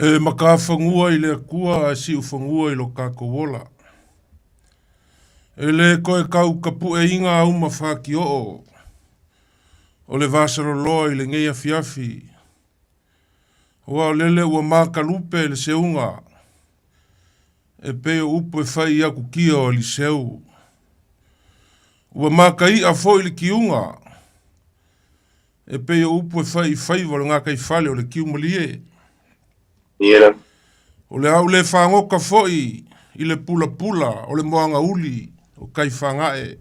E makawhangua I le kua a si ufangua I lo kākowola. E le koe kau kapu e inga au mawhaki o. O le vasaro loa I le ngeia fiafi. Ua lele ua makalupe le seunga. E peo upo e whai aku kia o li seu. Ua makai a fo I le kiunga. E peo upo e whai wale ngā kai whale o le kiumalie. Ia. O le au le whangoka foi I le pula pula o le moanga uli o kai whangae.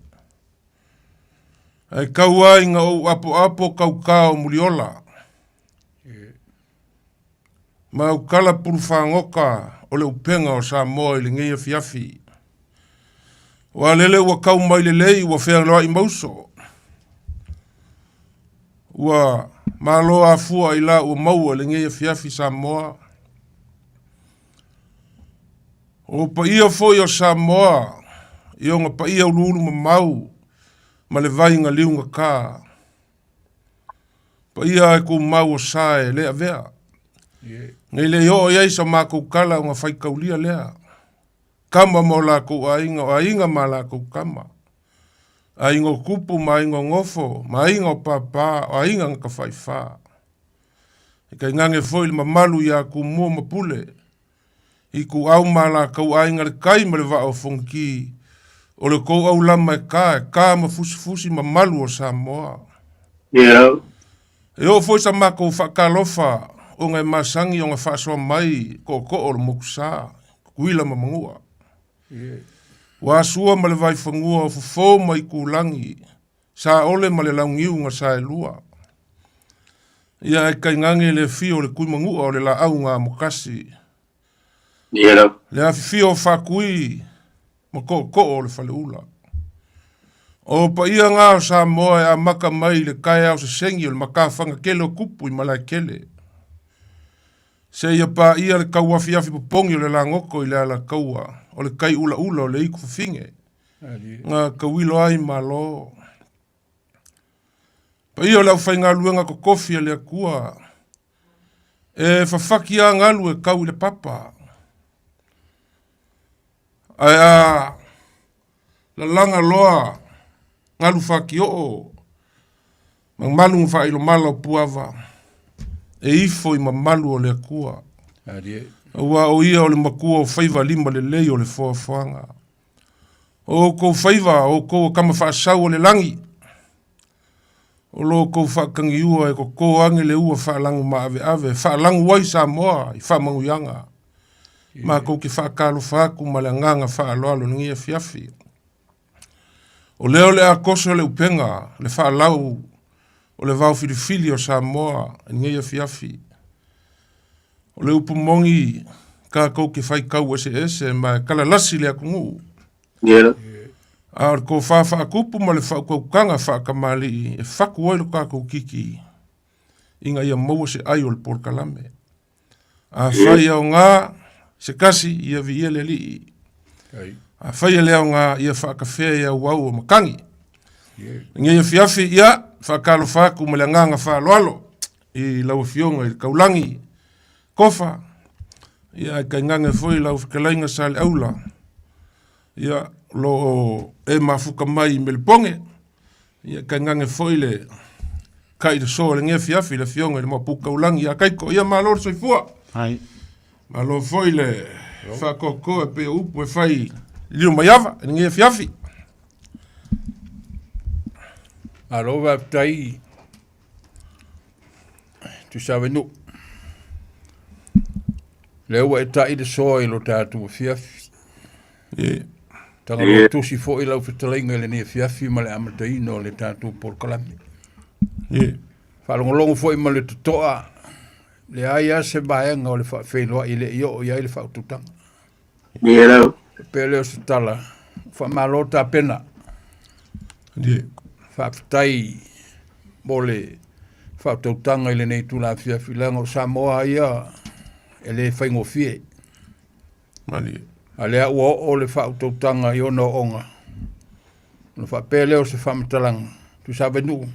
Ai kau ai ngā o apo apo kau kao muliola. Ma au kala pulu whangoka o le upenga o Samoa I le ngeia fiafi. Wa lele ua kau mai le lei ua whea loa I mauso. Ua maloa afua I la ua maua le ngeia fiafi Samoa. O pa ia foi o Samoa, I onga pa ia ululu ma mau, ma le vainga liunga kā. Pa ia e ku mau o sae lea vea. Ngai le o iai sa mākou kala o ngā whaikaulia lea. Kama mo la kou ainga, o ainga ma la kou kama. Ainga o kupu, ma ainga o ngofo, ma ainga o papa, o ainga ngaka whaiwha. E kai ngange foi le mamalu ia ku mua mapule. I ku au mala kau ainga le kai ma le wa o fonki. O le kou au lama e kā ma fusi ma malu o Samoa. Yeah. E o foi sa mako whakalofa o ngai masangi o ngai whasoa mai ko o le mokusa. Kuila ma mangua. Wa sua ma le vai whangua o fufo mai kulangi. Sa ole ma le laungiu nga sa e lua. Ia e kai ngange le fio le kui mangua o le la au ngā mokasi. Yeah. Le afifio whakui ma ko o le whaleula. O pa ia ngā o Samoa e a maka mai le kai au se sengi o le makawhanga kele o kupu I malai kele. Se ia pa ia le kaua fiafi popongi o le langoko I le ala kaua. O le kai ula o le iku whinge. Ngā kawilo ai malo. Pa ia o le au whai ngā luenga ko kofi le akua. E whawhaki a ngā lue kau I le papa. Ai a la langa loa ngalu whaki o mang malu wha ilo mala o puava e ifo I mamalu o le akua ua o ia o le makua o whaiva lima le lei o le whaafanga o kou whaiva o kou kama whaasau o le langi o lo kou whaakangi ua e kou ange le ua whaalangu ma ave whaalangu wai Samoa I whaamangu yanga ma kou ki whaakalo whaaku ma le nganga whaaloalo ngia fiafi. O leo le akoso le upenga, le whaalau o le vau filifili o Samoa ngia fiafi. O le upumongi ka kou ki whai kau ese ma kala lasi le akungu. Yeah. A kou whaakupu ma le whaakaukanga whaakamali e whaku oilo ka kou kiki. Inga ia maua se ai o le porkalame. A whai au ngā se kasi ia vi ia le li. A whaia leo ngā ia whaakawhea ia wau o makangi. Ngia ia fiafi ia whaakalo whaaku ma le nganga whaaloalo. I lau fionga I kaulangi. Kofa. Ia kai ngange foi lau whikalainga sa le aula. Ia lo e mafuka mai me le ponge. Ia kai ngange foi le kai de so le ngia fiafi le fionga le mapuka ulangi. Ia kai ko ia malor soifua. Hai. Malo foi le whakoko e pe upu e whai liu maiawa, e ngia fiafi. Alo waptai tu savenu. Leo e tai de soa I lo tātu fiafi. Tanga lo tusi fo I lau whitalinga le nia fiafi ma le amataino le tātu porkalami. Whalongolongo fo I ma le tutoa. Le aia se baenga o le whenua I le io I le whaututanga. Yeah. Pe leo se tala. Whamalota pena. Whaftai mo le whaututanga I le nei tula fiafilanga o Samoa ia e le whaingofie. A lea ua o le whaututanga I ono onga. No whape leo se whamatalanga. Tu sa venu.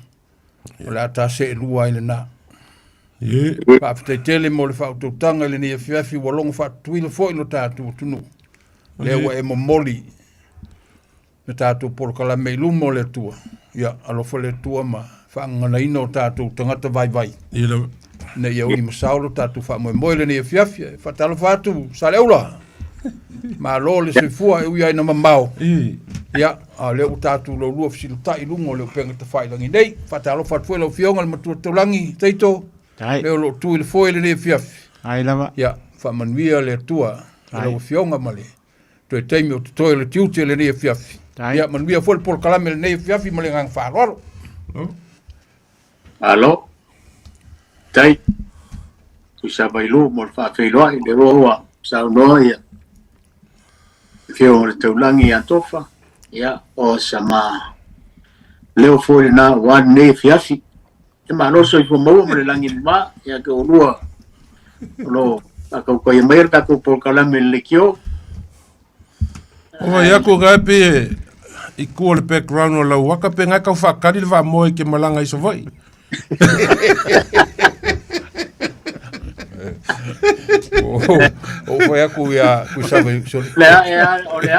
O le ata se lua I le nā. Whaafetetele mo le whaututanga le ni e whiawhi walongo whaatuila fo ino tātou tunu. Le wa e momoli. Me tātou porokala me ilumo le tua. Ia, alofo le tua ma whaangana ino tātou tangata vai vai. Ne ia ui masauro tātou whaamoe le ni e whiawhi. Whaatalo whaatu, sa leula. Ma lo le soifua e ui aina mamao. Ia, a leo tātou lo lua fisilu tai lungo leo penga ta whailangi nei. Whaatalo whaatfua lau whionga le matua taulangi teito. Leo lo tui le foi le ne fiafi. Ai lava. Ia, whamanuia le tua. Leo whionga male. Toi teimi o te toi le tiuti le ne fiafi. Ia, manuia foi le polo kalame le ne fiafi male ngang whaaroro. Alo. Tai. Tu sabailu mo whaafeiloa i le roa. Sao noa ia. Fio le taulangi a tofa. Ia, o sama. Leo foi na wan ne fiafi. E mano so i mau mo le langi ma ia ke olua lo ka ko ia mai ka ko por kala me le kio o ia ko ga pe i ko le background o la waka pe nga ka fa ka le va mo ke malanga iso vai o foi aku ia ku sabe so le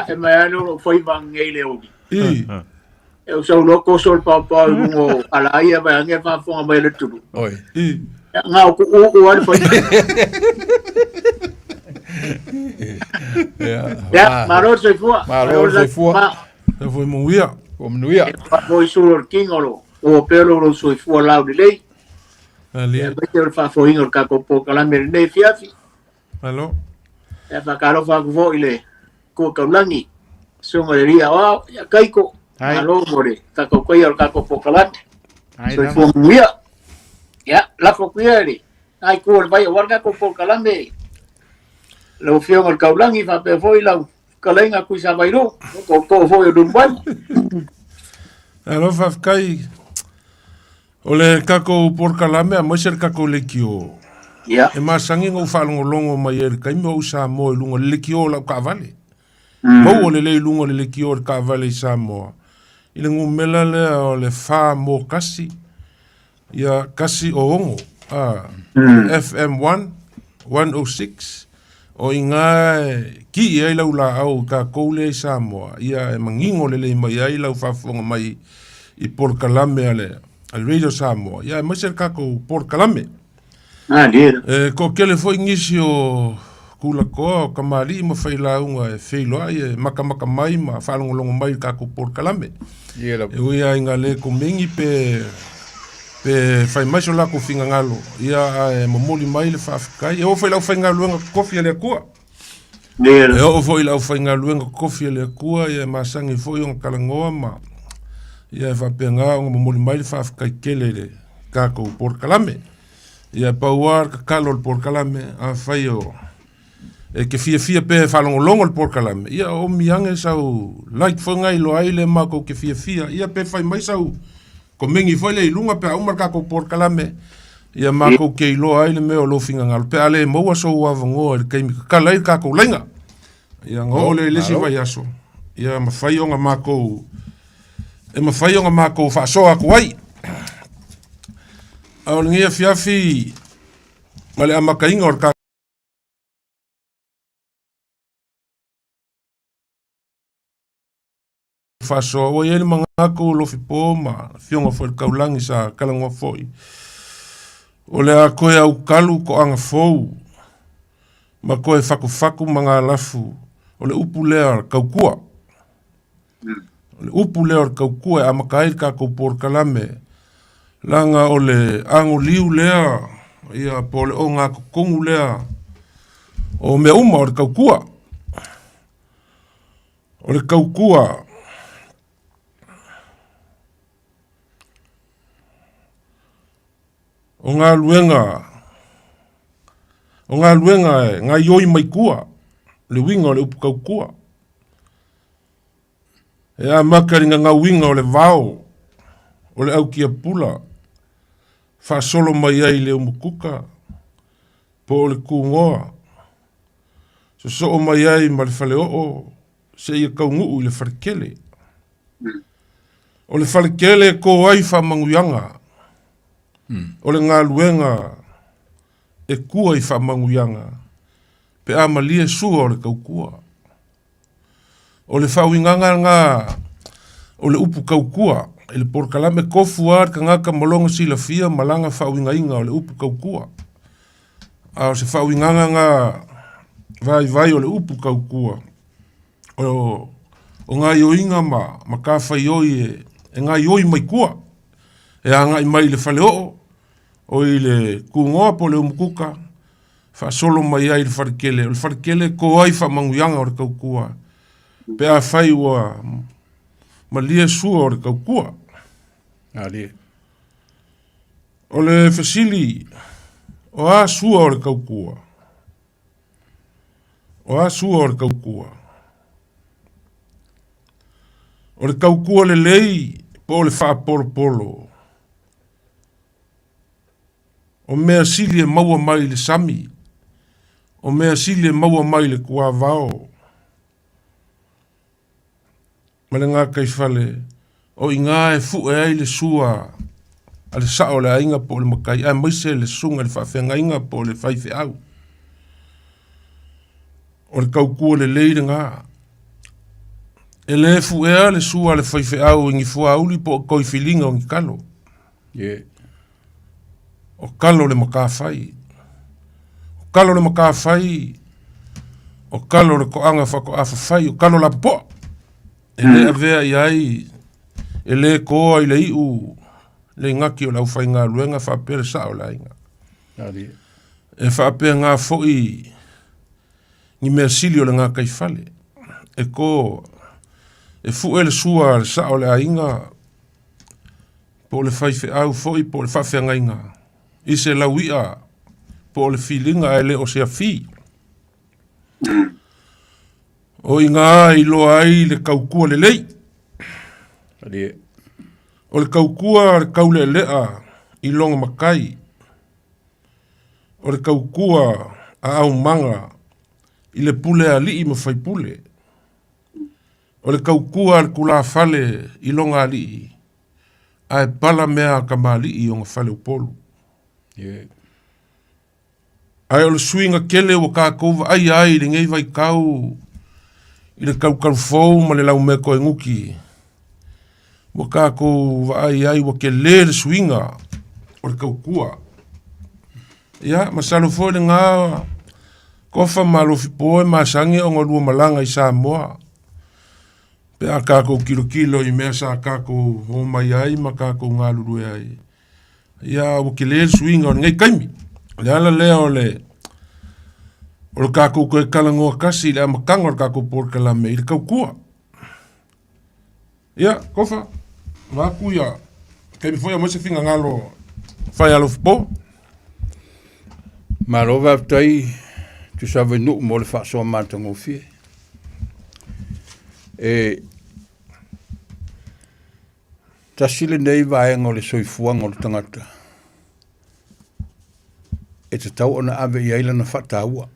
e mai no foi van ele o eu sou louco sol papa no ala ia vai nge fa fonga mai le tudo oi nga o al foi ya maro se fua e foi muia foi sur king o pelo lo so fua la de lei ali e vai fa foi o ka ko po kala me ne fiafi allo e fa kalo fa ko ile ko kaulangi so ngoria wa ya kaiko alo more kako koy al kako pokalat so fo muia ya la fo kueri ai ko vai warga ko pokalande lo fio al kaulangi fa pe foi la kalenga ku sa bairo ko foi dun ban alo fa kai ole kako porkalame a moser kako lekio ya e masangi ngo fa longo mai er kai mo sa mo lungo lekio la ka vale mo le lungo le lekio ka vale sa mo ile ngumela le o le fa mo kasi ia kasi o ongo FM1 106 o inga ki ia la au ka koule Samoa ia e mangingo le mai ai la fa fonga mai i por kalame ale al radio Samoa ia mo cerca ko por kalame dia ko kele foi inisio kula ko kamali mo faila unga e feilo ai maka mai ma fa longo mai ka ko por kalame e ia ingale ko mingi pe fai mai so la ko finga ngalo ia e momoli mai le fa kai e o foi la fa ngalo nga kofi le kua e o foi la fa ngalo nga kofi le kua ia masangi foi on kalangoa ma ia fa penga o momoli mai le fa kai kele le ka ko por kalame ia pauar ka kalo por kalame a fai o e ke fia pe falongo longo le por kalame ia o miange sau like fonga i lo aile ma ko ke fia ia pe fai mai sau ko mingi foi le lunga pe au marka ko por kalame ia ma ko ke lo aile me o lo finga ngal pe ale mo so wa vongo e ke mi kala i ka ko lenga ia ngo le le si vai aso ia ma fai onga ma ko e ma fai onga ma ko fa so aku ai au ngia fiafi male amaka inga or ka faso o ele mangako lo fipo ma fionga foi kaulangi sa kalangwa foi o le a koe au kalu ko anga fou ma koe faku manga lafu o le upu lea kaukua o le upu lea kaukua a makair ka ko por kalame langa o le angu liu lea ia po le o ngā kukungu lea o mea uma o le kaukua o ngā luenga e ngā ioi mai kua le winga o le upu kaukua e a makaringa ngā winga o le vao o le au kia pula fa solo mai ai le umukuka po o le kungoa so o mai ai ma le fale o se ia kaungu i le farekele o le farekele ko ai fa manguyanga o le ngā luenga e kua i whamanguianga, pe a malia sua o le kaukua. O le whauinganga ngā, o le upu kaukua, e le porkalame kofu ar ka ngaka malonga sila fia malanga whauingainga o le upu kaukua. A o se whauinganga ngā vai o le upu kaukua. O ngā ioinga ma ka whaioi e ngā ioi mai kua. E anga i mai le whale o i le kungoa po le umukuka. Whaasolo mai ai le wharekele. O le wharekele ko ai whamanguyanga o le kaukua. Pe a whai ua ma lia sua o le kaukua. O le whasili o a sua o le kaukua. O a sua o le kaukua. O le kaukua le lei po le whaapolopolo. O mea sili e maua mai le sami. O mea sili e maua mai le kua vao. Ma le ngā kaifale, o i ngā e fu e ai le sua, a le sao le ainga po le makai, a maise le sunga le whawhenga inga po le whaife au. O le kaukua le leire ngā. E le fu e a le sua le whaife au ingi fua auli po koi filinga o ngi kalo. O kalo le makawhai. O kalo le makawhai. O kalo le koanga whako awhawhai. O kalo la po. E le avea i ai. E le koa i le iu. Le ngaki o lau whai ngā ruenga whapere sao la inga. E whapere ngā foi. Ni mea sili o le ngā kaifale. E ko. E fu ele sua le sao le ainga. Po le whaife au foi po le whawhenga inga. I se lauia po le filinga e le o se a fi. O inga i loa ai le kaukua le lei. O le kaukua le kaule lea i longa makai. O le kaukua a au manga i le pule a li i mawhai pule. O le kaukua le kula fale i longa a li. A e pala mea ka mali i o nga fale upolu. Ai o le suinga kele o ka kouwa ai le ngei vai kau i le kaukau fau ma le lau me koe nguki. Wa ka kouwa ai wa kele le suinga o le kaukua. Ia, masalo fo le ngā kofa malofi poe masangi o ngolua malanga i Samoa. Pe a kako kilo i mea sa kako o mai ai ma kako ngā luru ai. Ia o ke le swinga o ngai kaimi. Le ala lea o le kako koe kalangoa kasi le amakanga o kako porka la me i le kaukua. Ia, kofa. Maku ia. Kei mi foi a moise finga ngalo fai alo fipo. Marova tai tu save nu mo le fa so matango fie. Tasile nei vaenga o le soifuanga o le tangata. E te tau ona ave i aila na whataua.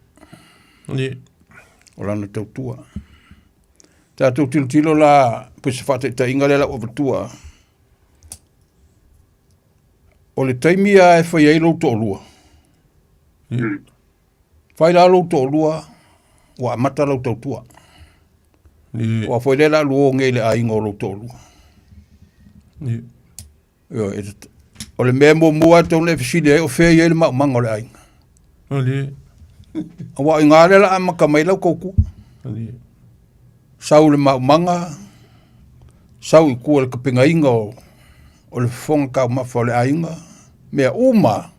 O lana tautua. Tātou tilo la pese whata inga lela o vatua. O le taimia e whai ailo to lua. Whai la lo to lua wa amata lau tautua. Wa foi lela luo ngei le ainga o lo to lua. O le mea mua tau le fisile o fea i le manga o le ainga. Wa inga lela ama kamai lau kouku. Sau le manga, sau i kua le kapinga inga o le fonga kau mafa o le ainga. Mea uma,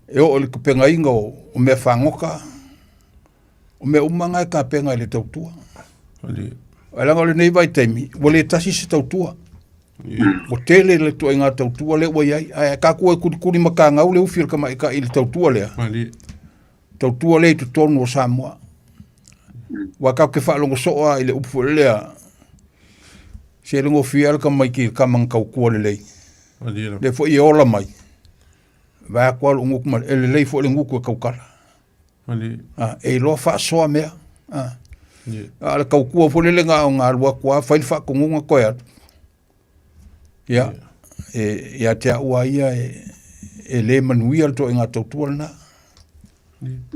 e o le kapinga inga o mea whangoka, o mea umanga e ka penga i le tautua. Alanga o le nei vai teimi, o le tasi se tautua. O tele le tua inga tautua le ua iai. Ai ka kua kuri maka ngau le ufir kama ika i le tautua lea. Tautua le tu tonu o Samoa. Wa kau ke whaalongo soa i le upu lea. Se lungo fial kama iki kamang kau kua le lei. Le fo i ola mai. Vai kua lungo kuma ele lei fo le nguku e kaukara. E loa wha soa mea. Ale kau kua fo le lenga o ngā lua kua whail wha kongunga koe atu. Ia te ua ia e le manuia le to inga tautua na.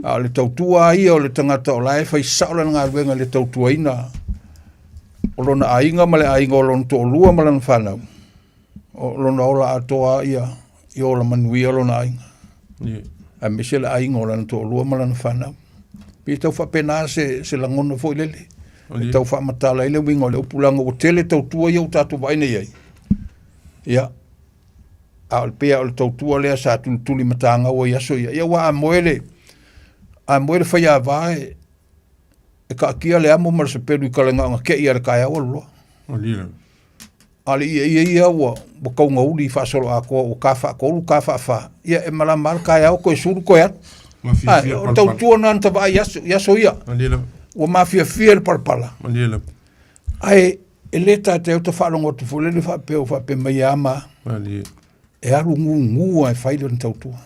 A le tautua ia o le tangata o lae fai saola ngā ruenga le tautua ina. O lona ainga ma le ainga o lona to lua ma lana whanau. O lona ola atoa ia i ola manuia lona ainga. A mese le ainga o lana to lua ma lana whanau. Pi tau whapena se langona fo ilele. Tau whamatala ile wingo le upulanga o tele tautua ia o tatu waine iai. Ia. A le pea o le tautua lea sa tuli matanga o iaso ia. Ia wa a moele whai a vae. E ka kia le amo mara se peru i kalenga nga ke ia le kai awa loa. Ale ia wa kaunga uli whaasolo a koa o ka wha koulu ka wha. Ia e malamar kai awa koe suru koe atu. O tautua na anta vai iaso ia. Wa mafia fia le parpala. Ai e leta te o te whaalongo tu fulele whape mai ama. E aru ngu ai whaile na tautua.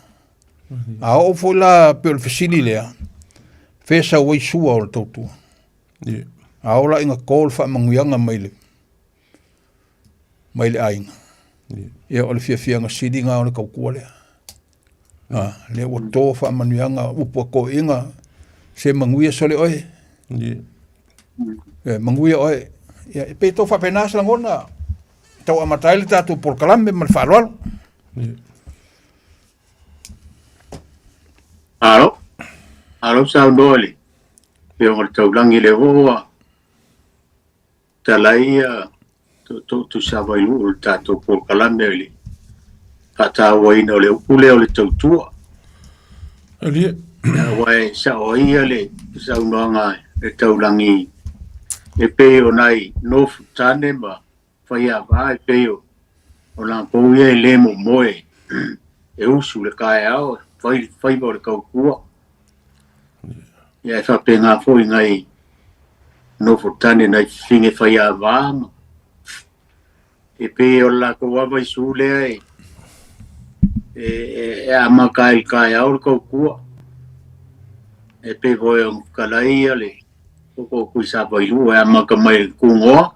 A o foila pe o fasili lea. Fesa wai sua o le tautua. A ola inga kōl wha manguianga maile. Maile ainga. Ia o le fia nga sidi ngā o le kaukua lea. Le o tō wha manuianga upua ko inga. Se manguia sole oe. Manguia oe. Ia pe tō wha penasa langona. Tau amataile tātou por kalambe mal whaaloalo. Alo sao dole. Pe o tau langi le hoa. Talaia tu savailu tātou por kalambe li. Kata waina o le upule o le tautua. Wai sa o ia le sa unanga e taulangi e peo nai no futane ma whai a vai peo o la pouia e le mo moe e usu le kai ao whai mo le kaukua ia e whape ngā fōi ngai no futane nai finge whai a vāma e peo la kawawa i sūlea e amakai kai ao le kaukua e pe voe o kalai ale ko kuisa bailu e amaka mai kungo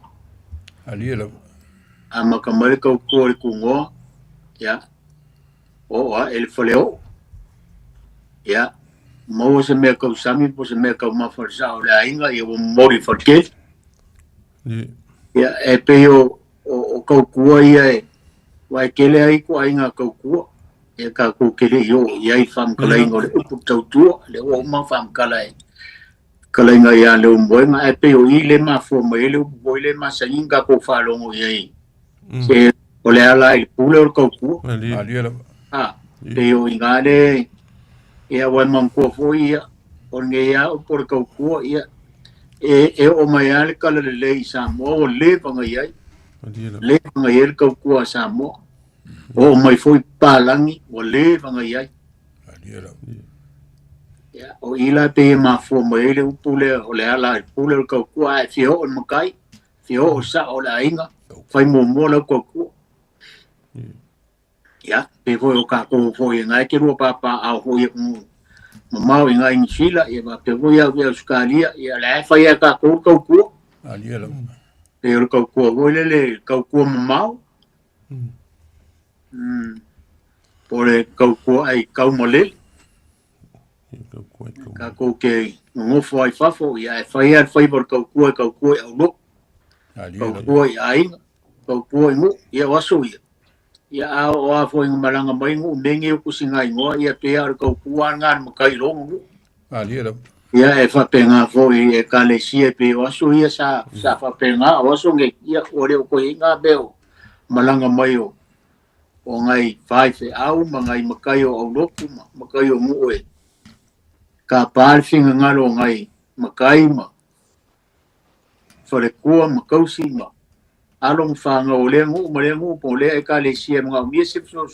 aliela amaka mai ko kungo ya o el foleo ya mo se me ko sami po se me ko ma forza o la inga e o mori forke ya e pe o ko ia e wa kele ai ko inga ko e ka ko kele yo ia I fam kalai ngore upu tautua le o ma fam kalai kalai nga ia le umboenga e pe o I le ma fo ma ele upu le ma sa inga ko falongo ia se o le ala I pule o kauku pe o inga le ia wa man ko fo ia o nge ia o por kauku ia e o mai ale kala le sa mo le panga ia le panga ia kauku sa mo o mai foi palangi o le vanga ia ya o ila pe ma fo mai le upule o le ala pule o kokua e fio o makai fio o sa o la inga fai mo la kokua ya pe foi o ka ko foi ngai ke ro papa a foi mamau inga in Chile e va pe voi a Australia e la fai ka ko kokua aliela pe o kokua voi le kokua mamau por el kaukua ai kaumole ka ko ke no foi fafo ia fai por kaukua au no kaukua ai kaukua mu ia waso ia a foi malanga mai ngu nenge ku singa ngo ia pe ar kaukua ngan makai longu aliela ia e fa penga foi e kale sie pe waso ia sa fa penga waso nge ia ore ko inga beo malanga mai o ngai fai se au mangai makai o loku makai o muwe ka parfinga ngalo ngai makai ma fore kua makausi ma along fanga o lengu po le ka le sia mga miese so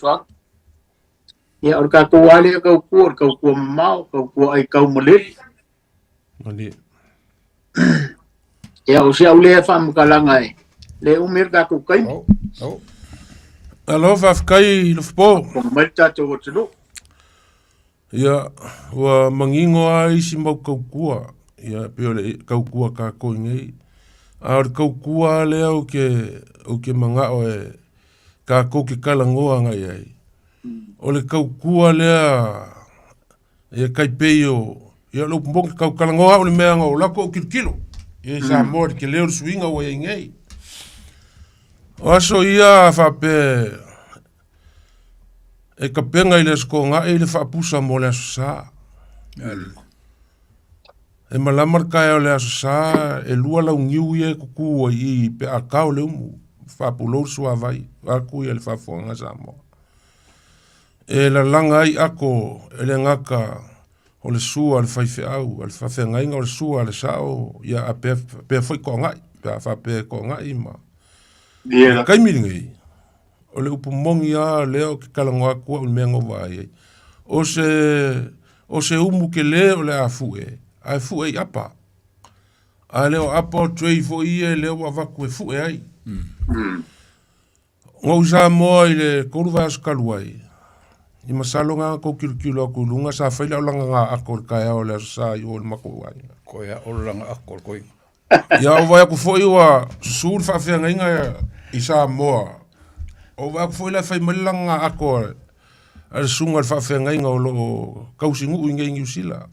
ya or ka ko wale ka ku mau ka ku ai ka mole ya o sia ule fam kalanga le umir ka ku kai Alo whafkai lofpo. Mai tātou o tino. Ia, wa mangingo a isi mau kaukua. Ia, peo le kaukua ka koi ngei. A ori kaukua lea o ke manga o e ka kou ke kalangoa ngai ai. o le kaukua lea e kai peio ia lo mbong kau kalangoa o le mea ngau lako o kilokilo ia sa mo ke leo swinga o e ngei o aso ia fape e ka penga i le skonga e le whaapusa mo le aso sa e malamar kai o le aso sa e lua lau ngiu ia kukua i pe a kau le umu whaapulou sua vai aku ia le whaafonga sa mo e la langa ai ako e le ngaka o le sua le whaife au le whawhengainga o le sua le sao ia a pe foi ko ngai pe a whape ko ngai ma kai miringi o le upumongi a leo ki kalangoa kua o le mengo vai o se umu ke le o le a fue i apa a leo apa o trei fo i e leo a vaku e fue ai ngau sa moa i le koru vas kaluai i masalo nga ko kilokilo aku lunga sa faila o langa nga ako kaya o le sa i o le mako wai ko ya o langa ako ko ia o vai aku foi wa sul fa fe nga inga i sa moa o vai aku foi la fai malanga ako al sunga fa fe nga inga o lo kausingu inga ingi usila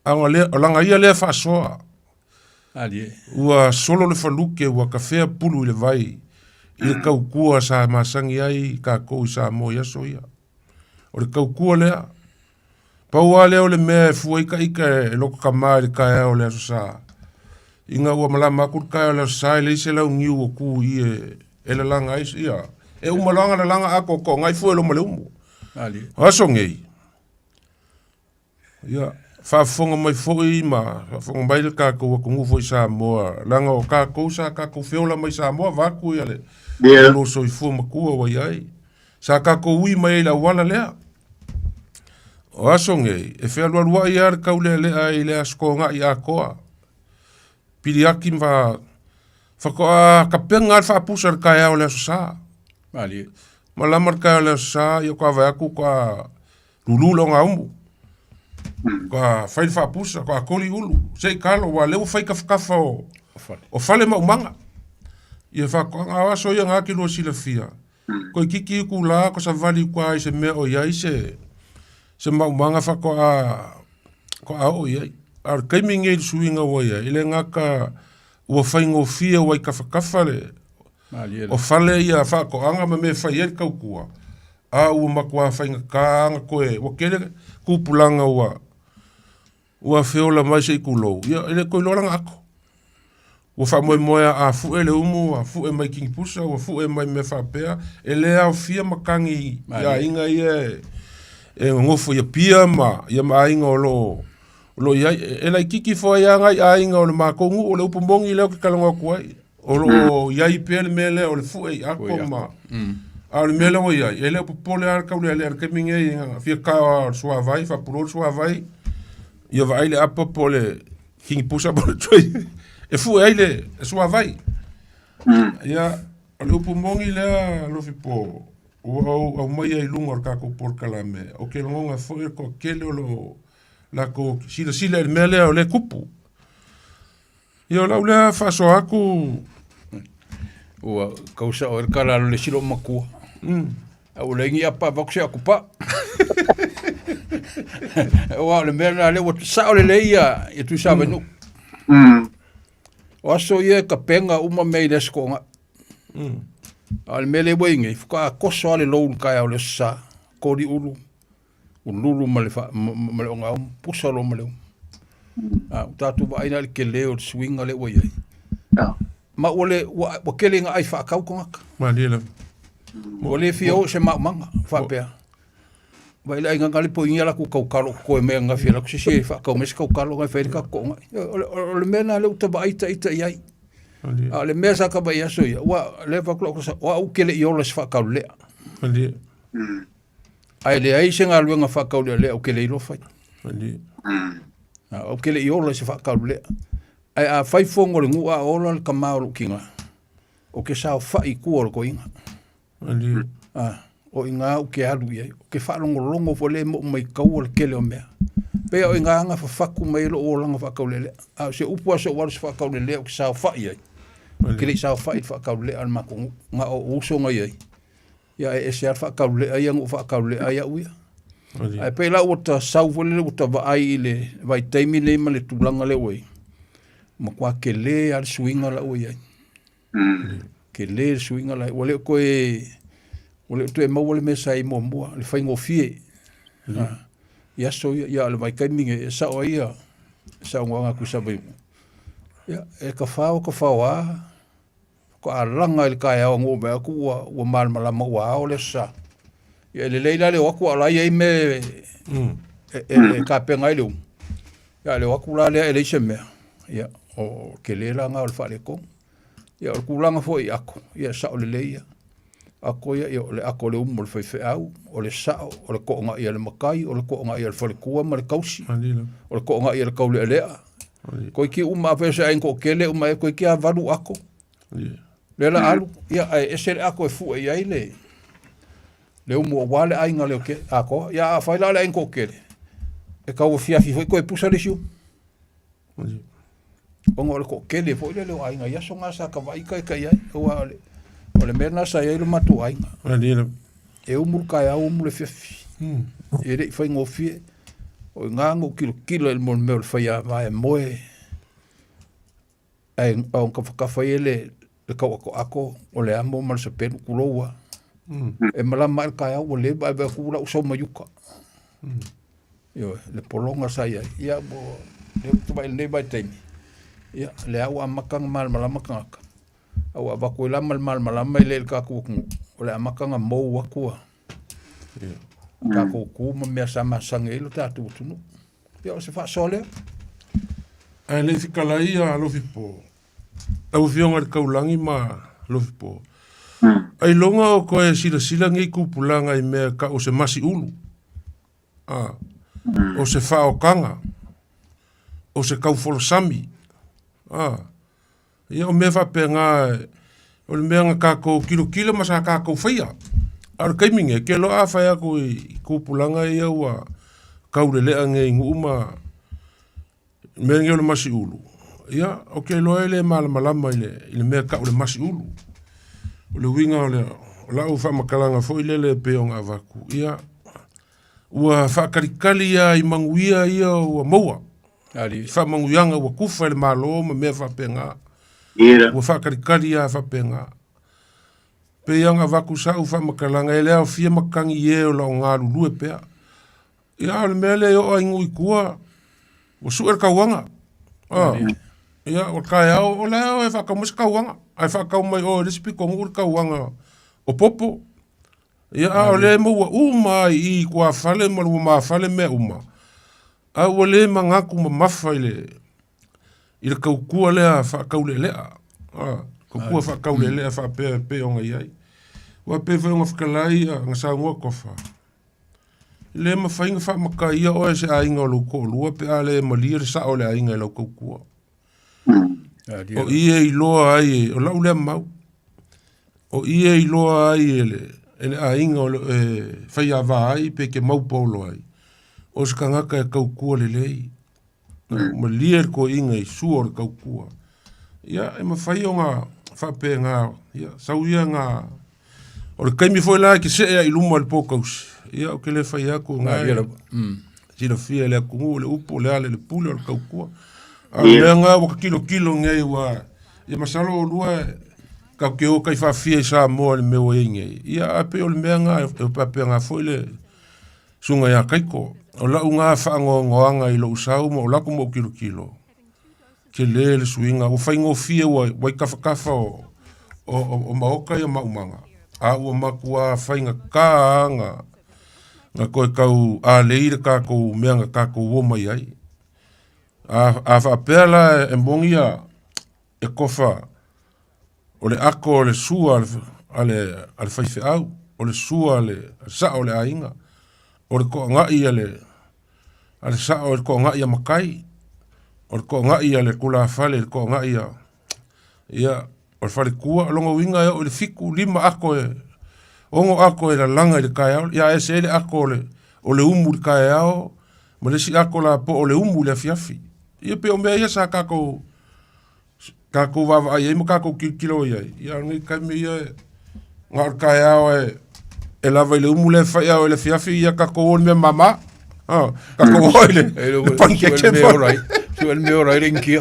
anga le o langa ia le fa soa ali ua solo le faluke ua kafea pulu i le vai i le kaukua sa masangi ai ka ko sa mo ia so ia o le kaukua lea. Paua lea o le mea e fua ika e loko kamaa le kaea o le aso saa. Inga ua malama aku le kaea o le aso saa e le ise lau ngiu o ku i e le langa isi ia. E umalanga le langa ako ko ngai fua e lo male umu. Aso ngei. Ia, whaafonga mai foi ma, whaafonga mai le kako wa kungu foi saa moa. Langa o kako sa kako feola mai saa moa vaku ia le. Lo so i fua makua wa iai. Sa kako ui mai la wala lea. O aso ngei, e whea lua i ar kaule lea i lea skonga i a koa. Piri aki mwa, whakoa ka penga al whaapusa ar kai au lea so saa. Mali. Malamar kai au lea so saa, i o kwa vai aku kwa lululo nga umu. Kwa whail whaapusa, kwa koli ulu. Sei kalo, wa leo whai ka whakafa o whale maumanga. I e whakoa nga aso ia ngā ki lua sila fia. Ko kiki ku la, ko sa vali kwa i se mea o iai se maumanga whakoa ko au iai. Ar kaiming e suinga wa iai. Ile ngaka ua whaingo fia wai kafa le. O whale ia whako anga ma me whai e kaukua. A ua makua whainga ka anga koe. Wa kere kupulanga ua whiola mai se i kulou. Ia ele koe loranga ako. Ua wha moe a fue le umu, a fue mai kingi pusa, ua fue mai me whapea. E le au fia makangi ia inga ia e ngofo ia pia ma, ia ma inga o lo ia, e lai kiki fo ia ngai a inga o le makongu, o le upumongi leo ki kalanga kuai. O lo ia i pia le mele o le fue i ako ma. A le mele o ia, e le upupole ar kaule ale ar keminge inga, fia ka sua vai, whapurol sua vai. Ia vai le apa po le kingi pusa po le tui. E fu ele e sua vai. Ia o le upumongi lea lofi po o mai ai lunga ka ko por kalame. O ke longa foi ko kele o lo la ko sila el mele o le kupu. Ia la ule fa so aku o causa o kala le silo makua. O le ngi apa voxe akupa. O le mele le o sa o le ia e tu sabe no. O aso ia ka penga uma mei le skonga. Al mele weinge, fuka koso ale loun kai au le sa, kori ulu. Ululu male onga pusa lo male. Tatu wa aina le kele o swing ale wei. Ma ole wa kele nga ai fa kau konga. Ma lele. Ole fio se ma manga fa pea. Vai la inga ngali po inga la ku kau kalo ko me nga fia la ku se fa kau mes kau kalo nga fa ka ko. Ole mena le uta ba ita yai. Le mesa ka ba yaso ya. Wa le fa klo wa u kele yo le fa kau le. Ali. Ai le ai senga luenga fa kau le o kele ilo fa. Ali. O kele yo le fa kau le. Ai a fai fongo le ngua ola le kamau kinga. O ke sa fa I ku ko inga. Ali. O inga o ke alu ia. O ke fa longo fo le mo mai kau le kele o mea. Pe o inga anga fa faku mai lo o langa fa kau le. A se upu so wa fa kau le o ke sa fa ia. Kele sa fa fa kau le al mako nga o so nga ia. ia e se ar whakaule ai angu whakaule ai au ia. Ai pei la o ta sau vole o ta vai le vai taimi le ma le tulanga le oi. Ma kwa ke le al swinga la oi ai. Ke le swinga la wale ko e wale tu e mau wale me sai mo mo le fai ngofie. Ia so ia le vai kai minge sa o ia sa nganga ku sa bai. Ia e ka fao ko a langa il kai au ngo me ku o mal mala mo wa o le sa. Ia le leila le waku ala ia me ka penga ile. Ia le waku la le se me. Ia o ke le la nga o fa le ko. Ia o kulanga fo i ako. Ia sa o le leia. Ako ia le ako le umo le fai au o le sa o le ko nga ia le makai o le ko nga ia le fale kua ma le kausi. O le ko nga ia le kaule lea. Ko ki uma pe se ai ko kele uma ko ki a valu ako. Le la alu ia e se ako e fu ia ile. Le umo wale ai nga le ke ako ia fai la le ko kele. E ka o fia fi ko e pusa le siu. Ongo le ko kele fo le ai nga ia so nga sa ka vai ka ia o ale. O le mena sa ia le matu ai nga. E umu ka ia umu le fifi. E re fai ngofie. O ngango kilo el mon mel fai a vai moe. Ai on ka fai le ka ako o le amo mal se pelu kuloa. E mala mal ka ia o le ba kula o so mayuka. Yo le polonga sa ia bo le tu vai le vai tem. Ia le au amakang mal mala makanga. Au abako la mal mai le ka ku o le amakanga mo wa ku. Ka ku mo me sama sangelo ta tu tunu. Ia se fa sole. Ai le fikala ia lo fipo. Au fionga le kaulangi ma lo fipo. Ai longa o koe sila ngai kupulanga i mea ka o se masi ulu. O se fao kanga. O se kaufolosami. Ia o mea whapenga o le mea nga kako kilo masa kako whaia. Ar kaiminge, ke lo a whaia ko i kupulanga ia ua kaurelea nge ingu uma mea nge o le masi ulu. Ia, o ke lo ele malama ile mea ka o le masi ulu. O le winga o le lau whamakalanga fo ile le peonga avaku. Ia, ua whakarikali ia i manguia ia ua maua. Whamanguianga ua kufa le malo ma mea whapenga. Ua whakarikali ia whapenga. Pe ianga vaku sa u whamakalanga e lea o fia makangi e o lao ngā lulue pea. Ia, le mea le o aingu i kua. O suer kauanga. Ia, o kai au, o leo e whakamusi kauanga. Ai whakaumai o resipi kongur kauanga o popo. Ia, o le maua uma i kua whale malu ma whale mea uma. A ua le mangaku ma mafa i le kaukua lea whakaule lea. Kaukua whakaule lea whapea peonga iai. Ua pe whaunga whakalai a ngasangua kofa. Le ma whainga whamaka ia o e se ainga o loko lua pe a le malia re sa o le ainga i lau kaukua. O ia i loa ai o lau lea mau. O ia i loa ai ele ainga o whai a ai pe ke mau paulo ai. O se kangaka e kaukua le lei. Ma lia ko inga i sua o le kaukua. Ia, e ma whai o ngā whape ngā, ia, sau ia ngā, o le kaimi foi la ki se e i luma le pokausi. Ia, o ke le whai ako ngā sila fia le akungu, le upo, le ale, le pule o le kaukua. A lea ngā waka kilo ngai wa, ia masalo o lua kau ke o kai whawhia i sa moa le mewa e ngai. Ia, ape o le mea ngā, e pape ngā foi le sunga ia kaiko. O lau ngā whaangoanga i lo usau ma o lako mo kilo. Ke le suinga, o whaingo fia wai kafa o maoka ia maumanga. A ua makua whainga kāanga nga koe kau a leire kākou meanga kākou woma iai. A whapea la e mongia e kofa o le ako o le sua ale whaife au, o le sua ale sa o le ainga. O le ko ngai ale sa o le ko ngai makai. O le ko ngai ale kula fale le ko ngai ia o le fale kua longa winga o le fiku lima ako e ongo ako e la langa le kai au ia ese le ako o le umu le kai au mo le si ako la po o le umu le fiafi ia pe o mea ia sa kako vava ai mo kako kilo ia ia ngai kai me ia ngar kai au e e lava i le umu le whaia o le fiafi ia kako o me mama. Kako o le pankeke mai. Suel me ora rinkia.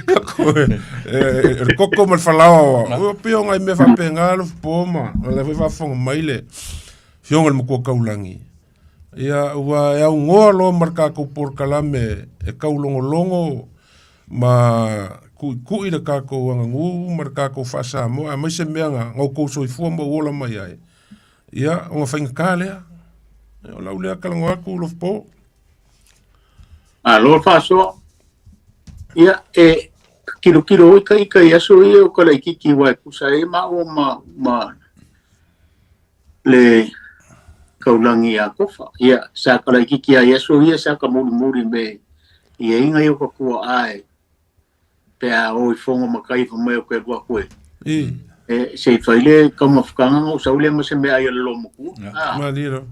Kako e koko mal falao. O pio ngai me fa penga lo poma. Le fa fonga mai le. Fionga le mo kaulangi. Ia ua e au ngoa lo marka ko por kalame e kaulongolongo ma kui le kako anga ngu marka ko fasa mo a mai se meanga ngau ko soifua mo ola mai ai. Ia o whainga kālea. O lau lea kalango aku ulof po. Lo faso. Ia kilo ika yaso ia o kala ikiki wai kusa e ma o ma le kaulangi a kofa. Ia sa kala ikiki a yaso ia sa ka muri me ia inga i o ka kua ai pe a o i fonga makai fa mai o ke kua koe. Se faile ka mafukanga o saule ma se me ai lo moku. Maliro.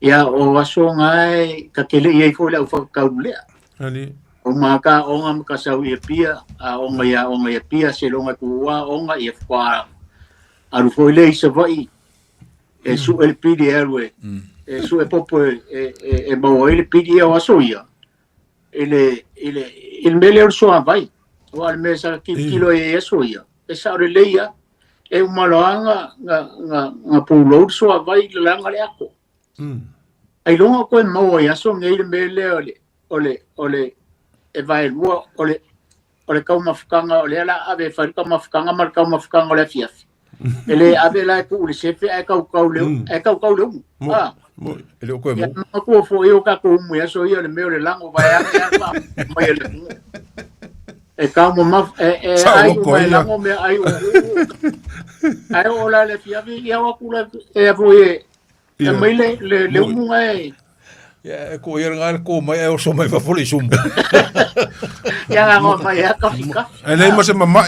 Ia o aso ngai ka kele ia i fo le fa kaulea. Ali. O maka onga makasau ia pia a onga ia pia se longa kuwa onga ia fa aru foi le se vai e su el pidi erwe e su e popo e mau ele pidi o aso ia ele mele o so vai o al mesa kilo e aso ia e sa re leia e umaloanga nga pulo so vai langa le ako ai longa ko mau ia so ngei mele ole e vai lua ole kau mafukanga ole ala ave fai kau mafukanga mar kau mafukanga ole fiafi ele ave la ku ule sefe e kau leu ele o koe mo ma ko fo eu ka ko mu ya so ia le meu le lango vai a mai ele e kau mo maf ai mai lango me ai o la le fiafi ia wa kula e foi e mai le mu ngai ya ko ia ngal ko mai e o so mai fa foli sum ya nga mo mai ka fika ele mo se mama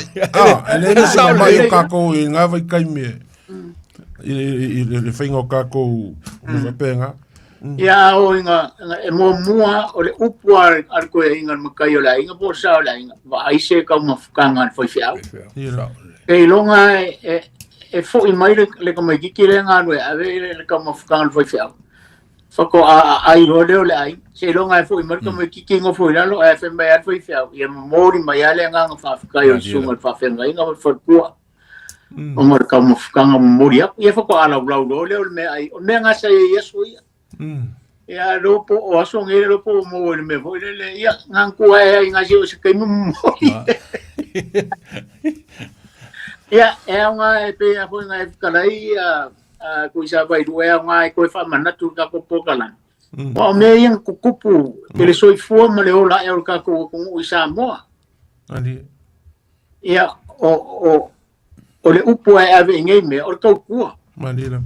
ele mo se mama o kako i nga vai kai me i whainga o kako o whapenga ya o inga e mo mua o le upua ar ko e inga makai o la inga po sa o la inga va ai se ka mafukanga foi fiao e longa e fo i mai le ka mai kikire nga no ave le ka mafukanga foi fiao Fako ai role ole ai se longa foi marka mo kikingo foi lalo e fe mai foi fiao e mori mai ale nga fa fika yo sunga fa fe nga nga fa kua o marka mo fika nga mori e fako ala role ole me ai o me nga sa yeso ia ya lopo o aso ngere lopo mo ole me foi le ia nga ku ai nga se se kai mo ya e nga e pe foi nga fika lai ko isa vai doe nga ko fa manatu ka ko pokalan o me yang kukupu ele soi fo ma le ola e ka ko isa mo ali ya o le upu e ave ngai me o ka ku malila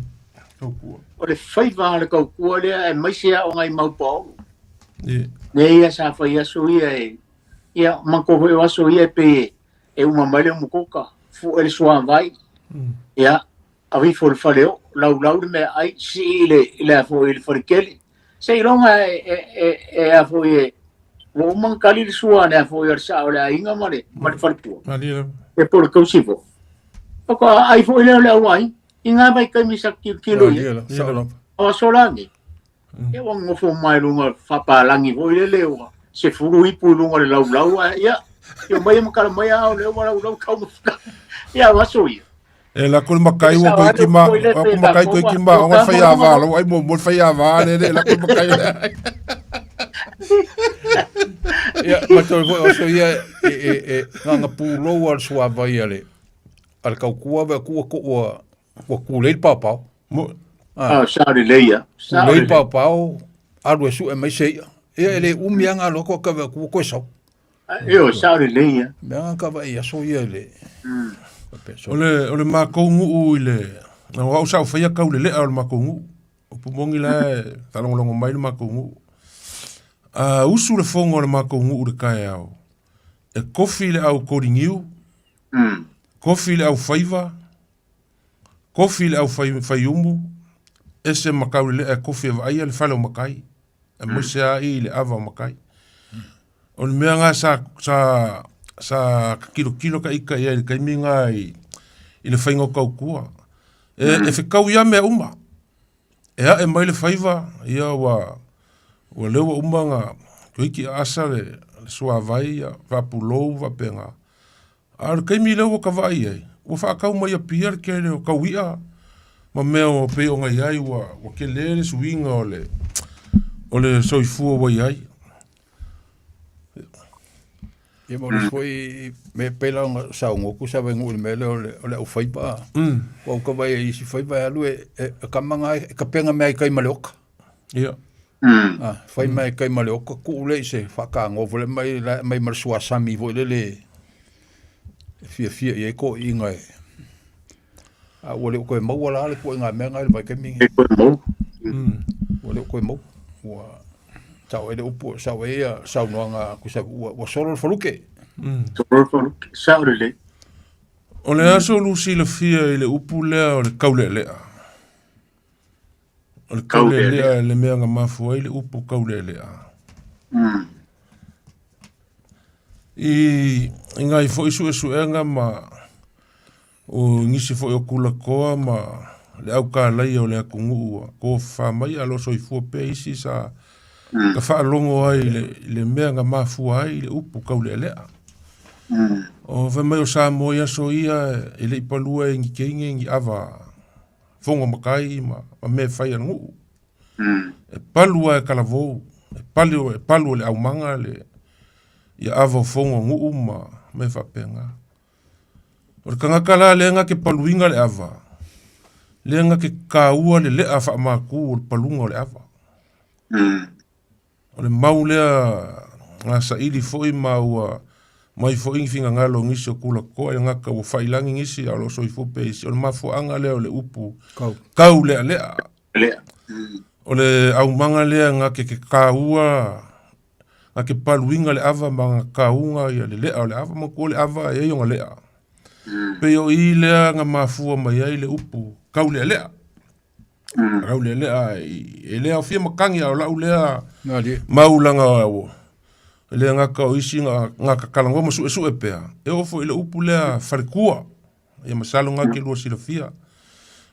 ku o le fai va le ka ku le e mai sia o ngai mau po ne ia sa fa ia so ia man ko o so ia pe e uma male mo koka fu ele so vai ya avi for faleo lau me ai si le fo il forkeli sei longa e a fo o man kali suana ne fo yer sa ola inga mare mar faltu e por causivo ko ai fo le wai inga vai kai mi sak kilo o solangi e wong mo fo mai lunga fa pa langi fo le se furu i pu lunga le lau ya yo mai mo kala mai au le lau kau ya wasoi e la kul makai wo ko kima ko makai ko kima o fa ya va lo ai mo fa ya va le la kul makai ya ma to o so ia nga pulo al sua vai ale al ka ku va ku ku le papa mo sa leia le papa algo su e mai sei ele umianga lo ko ka ku so eu sa leia me ka va ia so ia le ole makongu ile na wa usa fa ya kaule le al makongu o pumongi la talongo mai le makongu usu le fongo le makongu le kai au e kofi le au koringiu kofi le au faiva kofi le au faiumu ese makaule le kofi va ia le falo makai e mosia i le ava makai on meanga sa kilo ka ika ia ka minga i le faingo ka kua E whikau ia mea uma. E mai le whaiva, ia wa lewa uma ngā kuiki asa le sua vai, wapulou, wapenga. Ar keimi lewa ka vai ai. Ua whaakau mai a pia ke leo kauia. Ma mea o pe o ngai ai wa ke le suinga o le soifua wai ai. Ia mo le foi me pela nga saungoku sa wengu le mele o le au whaipa. Wa uka vai e isi whaipa alu e kamanga e ka penga mea i kai maleoka. Ia. Whai mai kai maleoka ku ule i se whakaango vole mai marsua sami vo le fia i e ko i ngai. Wale uko e mau wala le ko i ngā mea ngai le vai kai mingi. E koe mau. Wale uko e mau. Tau ele upu sau ea sau noanga kusa wa solo faluke. Solo faluke sau le. O le aso lusi le fia i le upu lea o le kaule lea. O le kaule lea le mea ngā mafu ai le upu kaule lea. I ngai fo isu enga ma o ngisi fo o kula koa ma le au ka lai o le akungu ko fa mai alo so i fu pe isi sa ka wha longo ai le mea ngā mafua ai le upu kaule lea. O wha mai o sa moia so ia e le ipalua e ngi keinge ngi awa fonga makai ma me whai angu. E palua e kalavou, e palu le au manga le ia awa fonga ngu ma me whapenga. O le kangakala le nga ke paluinga le awa. Le nga ke kaua le lea wha maku o le palunga le awa. O le mau lea ngā saili foi maua mai foi infinga ngalo ngisi o kula koa e ngaka o whailangi ngisi alo so i fupe isi. O le mafuanga lea o le upu kau lea lea. O le au manga lea ngake ke kaua ngake paluinga le awa ma ngā kaunga ia le lea o le awa ma kua le awa e ionga lea. Peo i lea ngā mafua mai ai le upu kau lea lea. Rau lea lea, e lea o fia makangi au lau lea maulanga au. E lea ngaka o isi ngaka kalangoma su e pea. E ofo i le upu lea wharekua. Ia masalo ngake lua sila fia.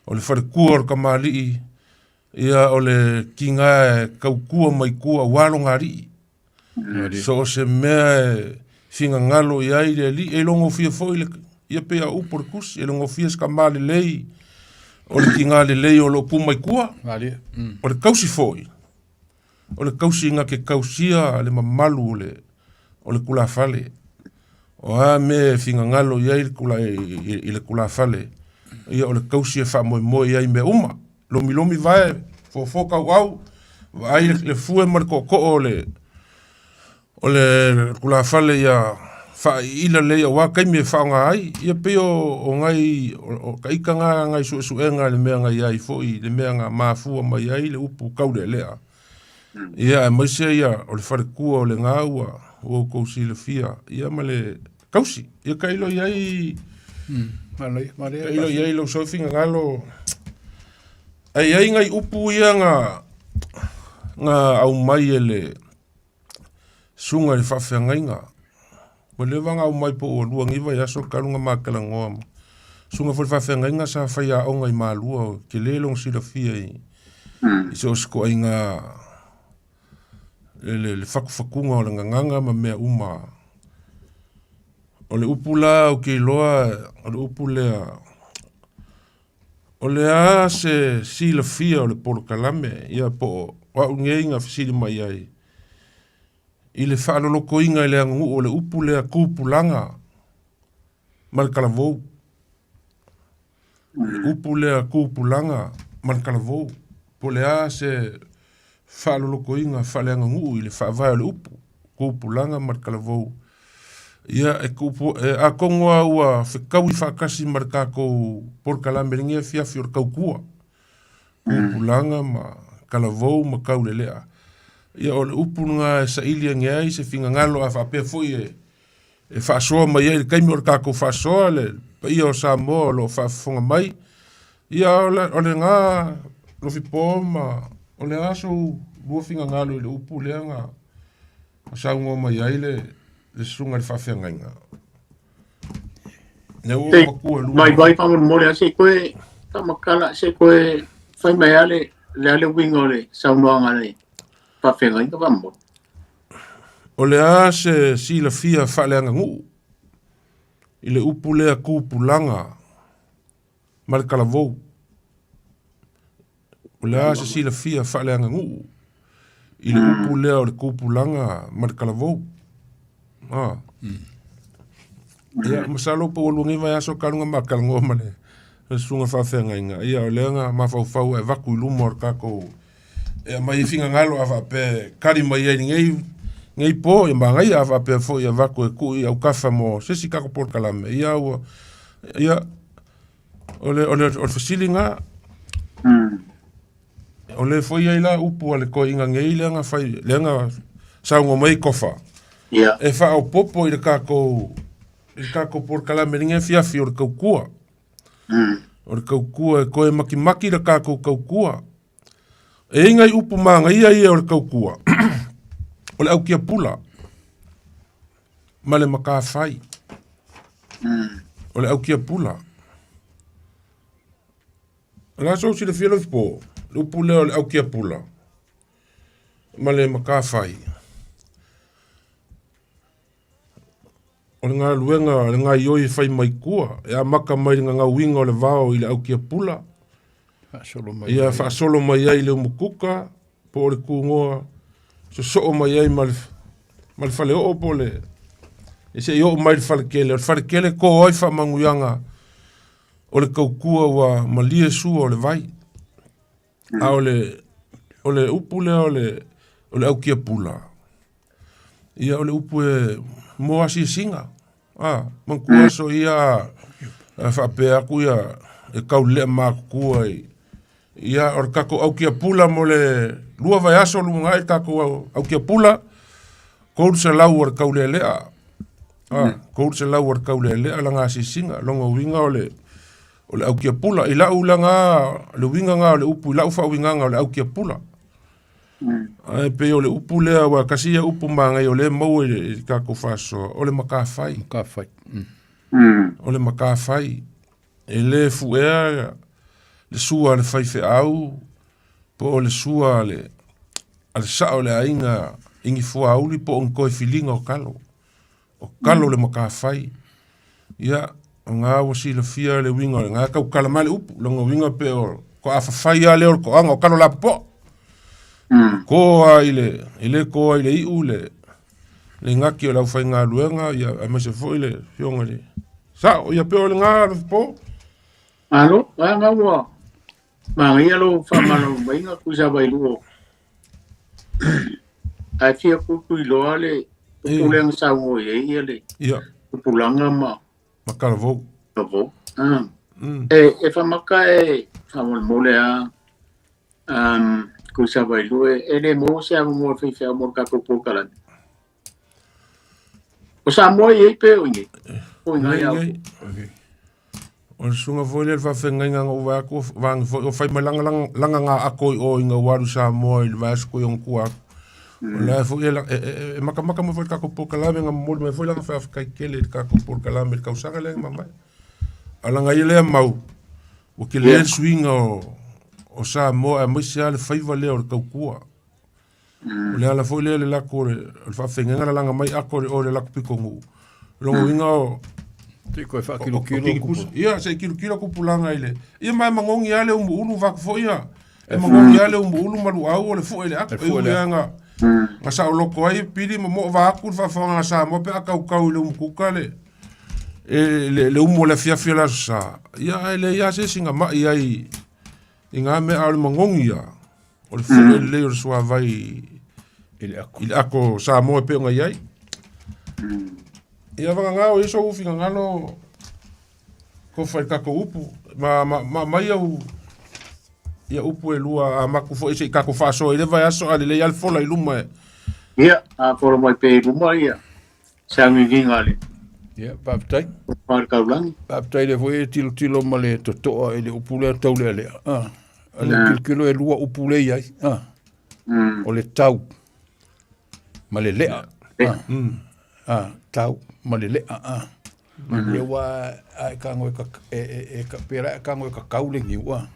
O le wharekua o kamali i. Ia o le kinga e kaukua mai kua walo ngari. So o se mea e finga ngalo i ai le li. E longo fia fo i le ia pea upu rekusi. E longo fia skamali lei. O le kinga le lei o lo pumai kua. O le kausi foi. O le kausi inga ke kausia le mamalu o le kula fale. O a me finga ngalo ia i le kula fale. Ia o le kausi e wha moi ia i me uma. Lomi vai, fofoka au. Vai le fue marko ko o le kula fale ia fa ila le wa kai me fa nga ai ia pe o ngai o kai ka ngai su enga le me ngai ai foi le me nga mafu mai ai le upu kau le lea ia mai se ia o le fare ku o le ngaua o ko si le fia ia male kausi ia kai lo ai male ia lo so finga ngalo ai ngai upu ia nga au mai ele sunga le fa fa ngai o le vanga o mai po o lua ngiva ia so kalunga makala ngoa. Sunga foi whawhenga inga sa whaia o ngai maalua ke lelong sila fia i. I se osko ai ngā le whakuwhakunga o le nganganga ma mea uma. O le upula o ke loa, o le upulea. O le a se sila fia o le polo kalame ia po wa unge inga fisili mai ai. I le whaaloloko inga i le angu o le upu lea kūpulanga mal kalavou. Le upu lea kūpulanga mal kalavou. Po le a se whaaloloko inga whale angu i le whaavai o le upu kūpulanga mal kalavou. Ia a kongoa ua whekau i whakasi mar kākou por kalame ringia fiafi o kaukua. Kūpulanga ma kalavou ma kaule lea. Ia o le upu nga sa ilia ngea i se finga ngalo a whapea fui e whaasoa mai e kaimi o le kako whaasoa le ia o Samoa lo whaafonga mai. Ia o le ngā lofi pōma o le aso lua finga ngalo i le upu lea ngā saungo mai ai le sunga le whawhea ngainga. Mai vai whamon mole ase koe makala se koe fai mai ale wingo le saunoanga le whawhenga inga wambo. O le a se sila fia whaleanga ngu. I le upu lea kūpulanga. Ma le kalavou. O le a se sila fia whaleanga ngu. I le upu lea o le kūpulanga ma le kalavou. Ia, masalo po walungi vai aso karunga makalango ma le. Sunga whawhenga inga. Ia, o leanga mawhau e vaku i lumo ar kako. Ia, mai whinga ngalo awa pe kari mai ei ngei po, ia mangai awa pe fo ia vaku e kui au kafa mo sesi kako por kalame. Ia, ole fasilinga. Ole foi ia la upu ale ko inga ngei leanga fai, leanga saungo mai kofa. Ia. E wha au popo i le kako por kalame ringe fiafi o le kaukua. O le kaukua e koe maki le kako kaukua. E ingai upu manga ia o le kaukua. O le au kia pula. Ma le maka fai. O le au kia pula. La so si le fielo po. Le upu leo le au kia pula. Ma le maka fai. O le ngā luenga, le ngā ioi fai mai kua. E a maka mai ngā winga o le vao i le au kia pula. Ia whaasolo mai ai le umukuka. Po o le kungoa. So mai ai ma le fale o po le. E se i o mai le fale kele. O le fale kele ko oi wha manguyanga. O le kaukua wa malie sua o le vai. A o le upu le o le au kia pula. Ia o le upu e mo asi singa. Mankua so ia whapea ku ia e kau lea mākukua i. Ia o le kako au kia pula mo le lua vai aso lunga i kako au kia pula. Kou se lau o le kau lea lea. Kou se lau o le kau lea lea langa asi singa. Longa winga o le au kia pula. I lau langa le winga nga o le upu. I lau wha winga nga o le au kia pula. Ai pe o le upu lea wa kasia upu mangai o le mau i kako faso. O le maka fai. O le maka fai. E le fuea le sua le fai fe au. Po o le sua le sao le ainga ingi fua auli po on koe filinga o kalo. O kalo le maka fai. Ia ngā wasi le fia le winga. Ngā kau kalamale upu. Longa winga pe o ko a fai a le o ko anga o kalo la po. Koa ile koa ile iu le ngaki o lau fai ngā luenga ia a mese fo ile fionga le sao ia peo le ngā po alo ngā ua mangi alo whamano mainga kusa bailuo a fia kuku i loa le kukuleang saungo ia le kupulanga makara vau e whamaka e whamole mole a kusa bailue ele mo se amo mo fi fe mo ka ko pokalan o sa mo ye pe o ni o nga ya o sunga voile va fenga nga o va ko vang o fai malanga langa nga ako o nga waru sa mo il va ko yon ku la fo e maka mo ka ko pokalan nga mo me fo la fa ka kele ka ko pokalan me ka usanga le mama ala nga ile mau o ke le swinga o sa mo a mo se ale faiva le o kaukua. O le ala foi le lako le fa fenga la langa mai ako o le lako pikongu. Longo winga o te ko fa kilo. Ia se kilo kupulanga ile. Ia mai mangongi ale ulu va fo ia. E mangongi ale ulu malu au le fo ile ako e nga. Nga sa loko ai pili mo va aku fa nga sa mo pe akau le umkuka le. Le umo le fia la sa. Ia ele ia se singa mai ai. I ngā mea au le mangongi ia. O le fuwe le o le sua vai il ako sa moe pe ngai ai. Ia wanga ngā o iso ufi ngalo ko fai kako upu. Mai au ia upu e lua a maku fo ise i kako faso. I le vai aso ale le al fola i luma e. Ia, a fola mai pe i luma ia. Sangi ngale. Ia, paptai. Parkaulangi. Paptai le foi tilo ma le totoa e le upu le tau le lea. Ale kilo e lua upu le iai. O le tau. Ma le lea. Tau ma le lea. Ia wa ai kango e ka pera kango ka kauling iwa.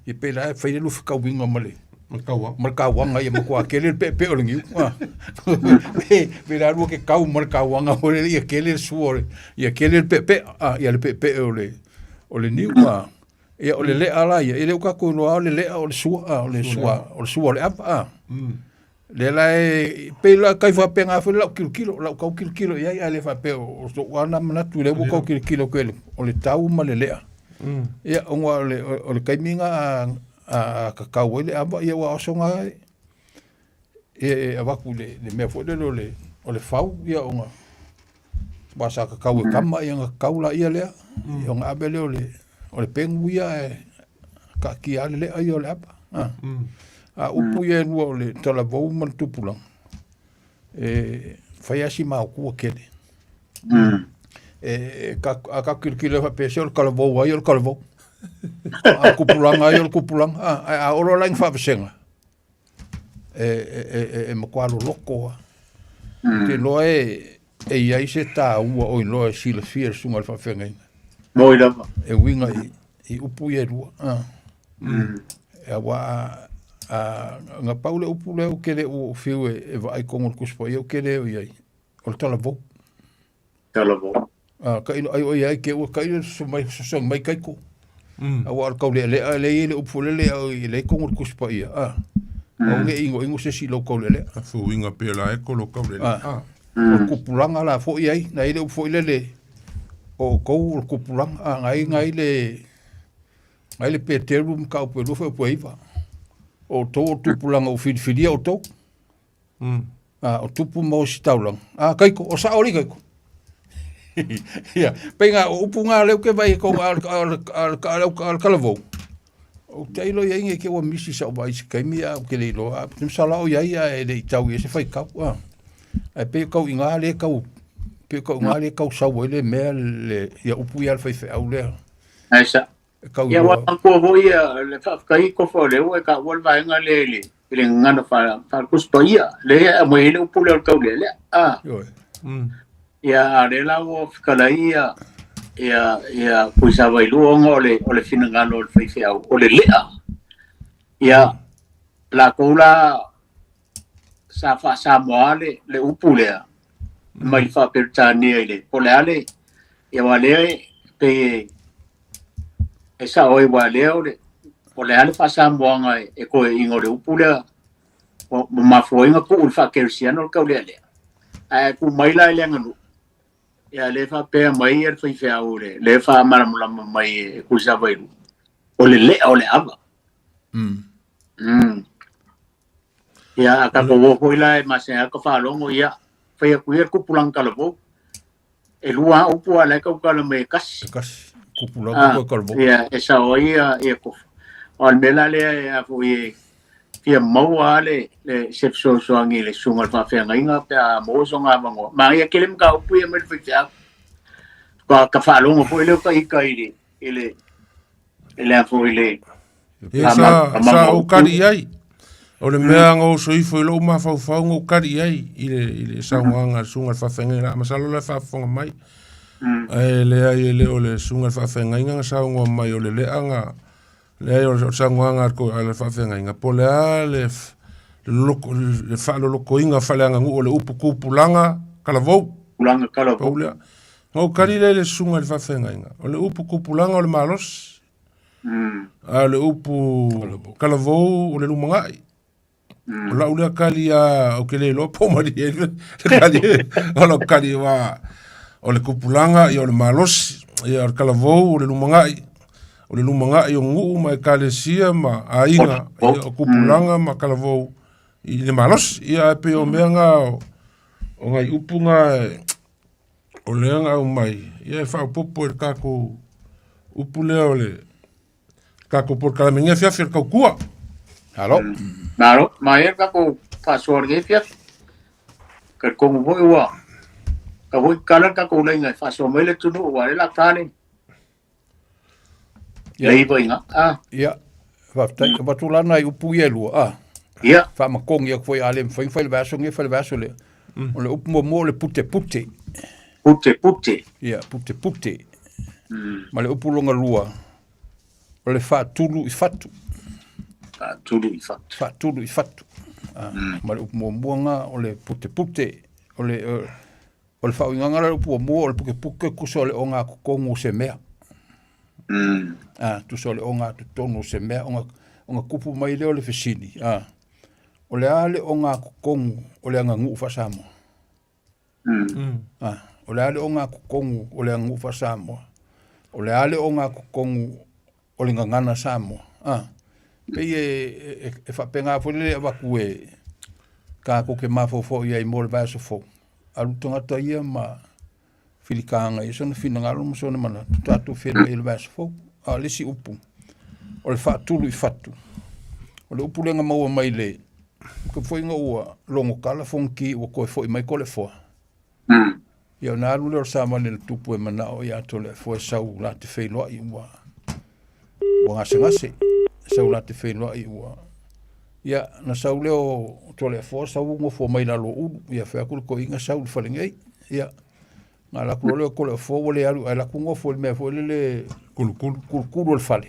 I pera fai lu fa kawinga male. Markawanga ia makua kele pe olingi. Pera lu ke kau markawanga ole ia kele suore. Ia kele pe ia le pe ole ni wa. Ia ole le ala ia ele ka ko no ole le ole sua le apa. Le lai pela kai fa penga fa la kilo la ka kilo ia le fa pe o so wana mana tu le ko kilo kele o le tau ma le lea ia o le kai minga a ka wele aba ia wa so nga e ava ku le me fo le o le fau ia o nga ba sa ka we kama ia nga kaula ia le ia nga abele o le pengu ia ka ki ale le ia le apa upu ia nua o le talavou ma le tupulang. Fai asi maa kua kele. Ka kirikile fa pese o le kalavou ai o le kalavou. A kupulanga ai o le kupulanga. A oro laing fa pesenga. Makualo loko. Te loa iai se tā ua o loa sila fia sunga le fa whengainga. Moi lava. E winga i upu ia rua. E wa nga paule upu leo kele o fiu e vai kongo kuspo eu kele o iai o talavou ka ino ai o iai ke o ka ino so mai kaiko a wa ka le upu le kongo kuspo ia o le ingo se si lo ko le fu winga pela e ko lo ka le o kupulanga la fo iai na ile upu le o ko kupulanga ngai le peteru ka o pelo fo poiva o tō tupulanga o whidiwhidia o tō. O tupu mo si taulang. Kaiko, o sa ori kaiko. Ia, penga o upu ngā leo ke vai ko al kalavou. O teilo ia inge ke wa misi sa o vai si kaimi a o ke leilo. Tim sala o ia e le tau ia se fai kau. E pe kau inga le kau. Pe kau inga le kau sau ele mea le ia upu ia le fai fai au lea. Aisa. Ia wa ko voi le fa kai ko fo le o ka wol vai nga le ngana fa kuspa ia le mo ile upu le ka le ia le la wo kala ia ku sa vai lu o le fina ngano le fi o le ia la ko la sa mo ale le upu le mai fa per tani ile po le ale ia wa le pe esa oi wa leo le o le ale fa samboanga e ko ingo le upula o ma foinga ko ul fa kersiano ka le ai ku mai la le nganu ya le fa pe mai er fa fa ore le fa maramula mai ku sa vai o le ava ya ka ko la ma se ka fa longo ya fa ku er ku pulang ka lo e lua upu ala ka le me kas kupulanga ko kalbo ia esa oia ko al mela le a foi fia mau ale le sepso soangi le sunga fa fia ngainga pe a mo songa mango ma ia kelem ka upu ia me fia ka fa longo foi le ka ikairi ele a foi le sa o kari ai o le mea ngau soifo i lo ma fa o kari ai ile sa nganga sunga fa fenga ma salo le fa fonga mai le o le sunga fa fenga inga sa ngo mai o le anga le o sa nganga ko ale fa fenga inga po le loko le fa loko inga fa le anga o le upu kupulanga kalavou o kari le sunga fa fenga inga o le upu kupulanga o le malos le upu kalavou o le lumangai o la ule kali o ke le lo po mari kali o lo kali wa o le kupulanga i o le malos i o le kalavou o le lumangai o ngu ma kalesia ma ainga i o kupulanga ma kalavou i le malos i a pe o meanga o ngai upunga o leanga o mai i e whao popo e kako upule o le kako por kalamengia fiafir kau kua halo ma e kako pasor ge fiaf ka kongu voi wa ka voi kala ka ko lenga fa so mele tunu wa la kane lei boinga ia va tai ka batulana i upu yelu ia fa ma kong ia foi ale foi le vaso le o le upu mo le pute Pute. Ia, pute. Ma le upulonga lua. O le whaatulu I whatu. Whaatulu I whatu. Ma le upumuamuanga o le pute. O le whauinganga le upumuamua o le puke kuso le o ngā kukongu se mea. Tuso le o ngā tutonu se mea. O ngā kupu mai leo le whesini. O le ale o ngā kukongu o le anga ngu whasamoa. O le ale o ngā kukongu o le anga ngu whasamoa. O le ale o ngā kukongu o le ngangana Samoa. Pei e whapenga fwere e waku ka ko ke mafofo ia I mo le vaisofo. Alu tangata ia ma whilikanga I sona whinangalo mo sona mana tutatu whera I le vaisofo. Lesi upu. O le whaatulu I whatu. O le upu lenga maua mai le. Ka whainga ua longo kala fonki ua koe fwoi mai kole fwa. Ia na alu leo sama le tupu e manao ia to le fwoi sau la te whailoa I ua. Ua ngase. Sau la te whenua I ua. Ia, na sau leo tole fo sau ngofo mai la lo ulu. Ia, wheakulu ko inga sau li whalengei. Ia, ngā laku leo ko le fo wale alu. Ai laku ngofo li mea fo le kulukulu le whale.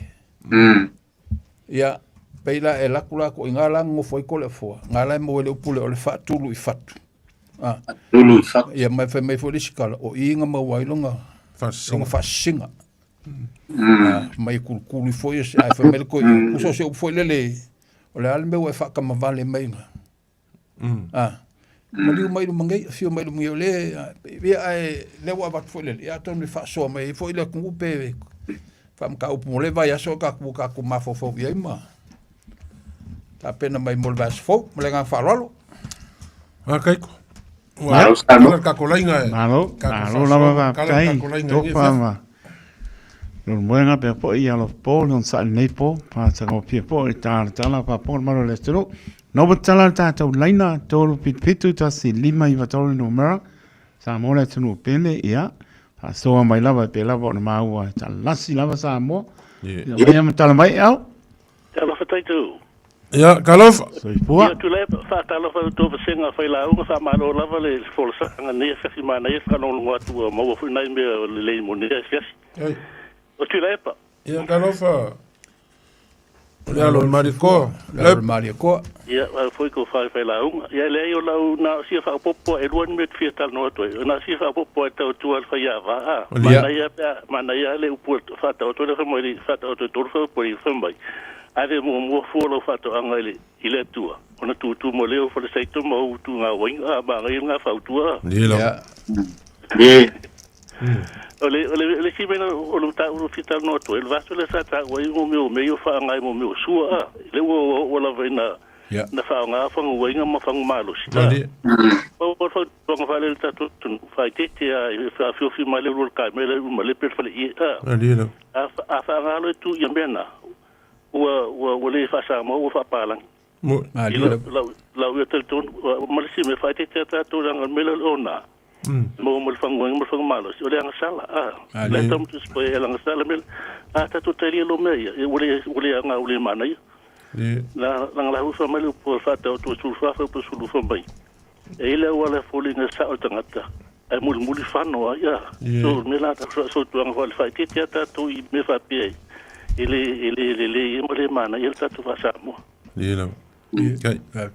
Ia, peila e laku lako I ngā la ngofo I ko le fo. Ngā la mo le upule o le whaatulu I whatu. Ia, mai whai mai fo le sikala. O inga mawailonga. Inga whasinga. Mai kulukulu foi ai foi mele ko kuso se foi lele o le alme o fa kama vale mai nga mali mai lu mangai fio mai lu mi ole via ai le wa bat foi lele ya ton fa so mai foi le ku pe fam ka upu le vai so ka ku mafo fo via ma ta pena mai mol vas fo me le nga fa lolo kaiko Malo, ka kolainga malo lava kai to fama non buena per poi allo po non sa nei po passa con pie po tala pa por malo l'estero no botala tata laina tolo pitu ta si lima I vatolo numero sa mole tunu pele ia so mai lava pe lava no mau ta lasi lava sa mo ia me tala mai au tala fatai tu ia kalofa so po ia tu le fa tala fa to singa fa la u sa malo lava le forsa nga fa si mana ia fa no ngatu mo fu nai me le mo ne fa o tu le pa ia kalofa le alo mariko le mariko ia foi ko fa la u ia le yo la na si fa popo e luan met fiesta no to na si fa popo e tu al fa ia va mana ia le upo fa to le fa mo li fa to fa po I fa mai ave mo fo lo fa to anga ile tua ona tu mo le o fa le sai to mo tu nga wing ba nga fa tua ia ole si bena o lo ta o fita no to el vaso le sa ta o me yo fa nga mo me sua le o la vena na fa nga fa ngo nga ma fa malo si ta o fa fa le ta tu fa te fa fi ma le ro ka me le ma le per fa le a fa nga le tu yambena o le fa sa mo o fa palang la o te tu ma le si me fa te ta tu nga me le ona mo fang malo o le anga sala le tam tu spo e anga sala mel ta tu tele lo me o le anga o le mana la la hu fa melu po fa ta tu su fa po su lu fa bai e le wala foli na sa o tangata e mul fa no ya so me la ta so tu anga fa ti ta tu me fa pie ele mo le mana il ta tu fa sa mo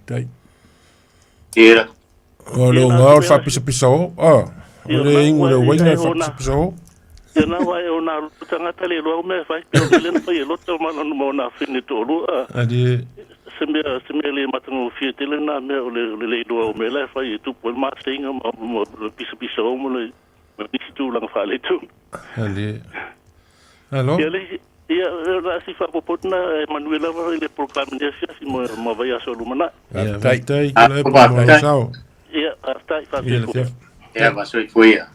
kai Ia. O le ngā o whapisa o. O le ingo le waina whapisa o. Ia nā wai o nā tangata le loa me whai pio le lena whai e lota malanu mo nā whine tōru. Adi. Se mea le matango fia te le nā mea o le loa o me lai whai e tupu el māsa inga mo pisa o mo le pisi tūlanga wha le tū. Adi. Hello? Ia la si whapopotna e Manuela wa le programa de fia si mo vai aso lumana. Ia, vai kula e pōmai sao. Ia, tai whapopotna. Ia, vasoi fuia.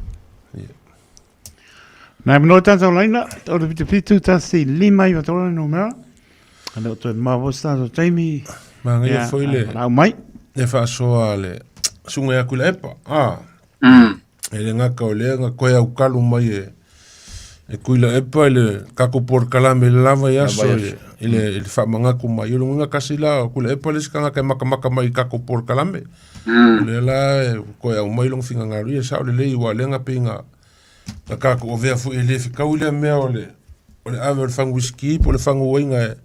Na no tata laina o le pitu ta si lima I vatolo numero ana to mavo sta to taimi mangai foi le la mai e fa soa le sunga ya kula epa ele ngaka o le nga koe au kalu mai e kuila epa ele kako por kalame lava ya so ele fa manga ku mai lo nga kasila kula epa le skanga ke maka mai kako por kalame Le la ko ya mai long finga ngaru ya sa le wa le nga pinga ka ko ve fu ele fi ka ule me ole ave fang whisky po le fang winga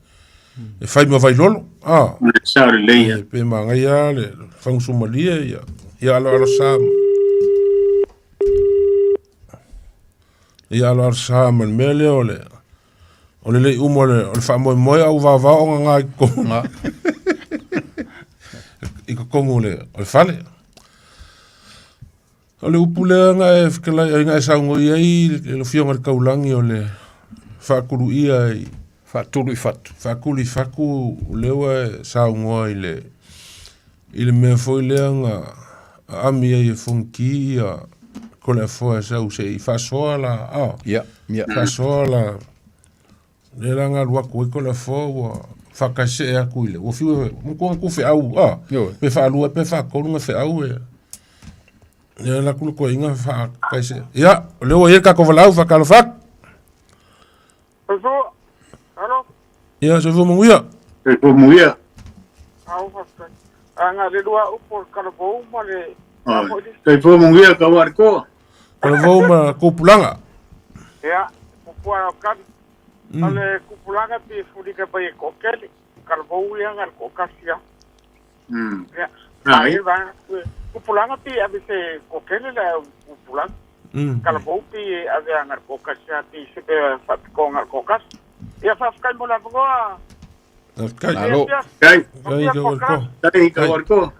e fai ma vai lolo sa le ya pe ma nga ya le fang Somalia ya lo sam ya lo sam me le ole le umole o fa mo au va o nga ko iko kongole o fale o le upule nga e fikala nga sa ngo ye le fionga kaulangi o le fa kulu ia fa tulu fatu fa kulu faku le wa sa ngo ile me foi le nga ami e fonki ko le fo sa u se fa sola fa sola le langa lua ko le fo fa kase a kuile o fiu mo ko fe au pe fa lua pe fa ko nga fe au ya la ku ko inga fa kase ya le o ye ka ko vala fa ka lo fa Allo ya je veux mourir au fa anga le lua o por ka bo mo le kai fo mungia ka war ko vou ma ko pulanga ya po ka ale kupulanga pi fudika pa ko kele kalbo yang ko kasia ya ai va kupulanga pi abise ko kele la kupulang kalbo pi ave angar ko kasia pi se fa ko ngar ko kas ya fa kai mola ko kai ka war ko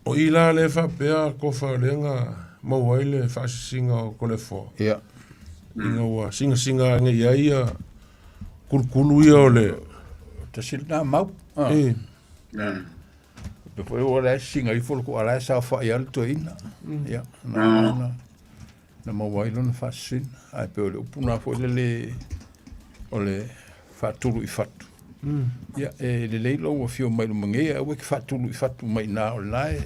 o ila le fa pea ko fa lenga mo waile fa singa ko le fo inga wa singa nge ia kulkulu ia le te silna mau pe foi ora singa I fo ko ala sa fa ia to ina na mo waile na fa sin ai pe o puna fo le ole fa tulu I fatu ya le leilo o fio mai mangi o ke fatu mai na o lai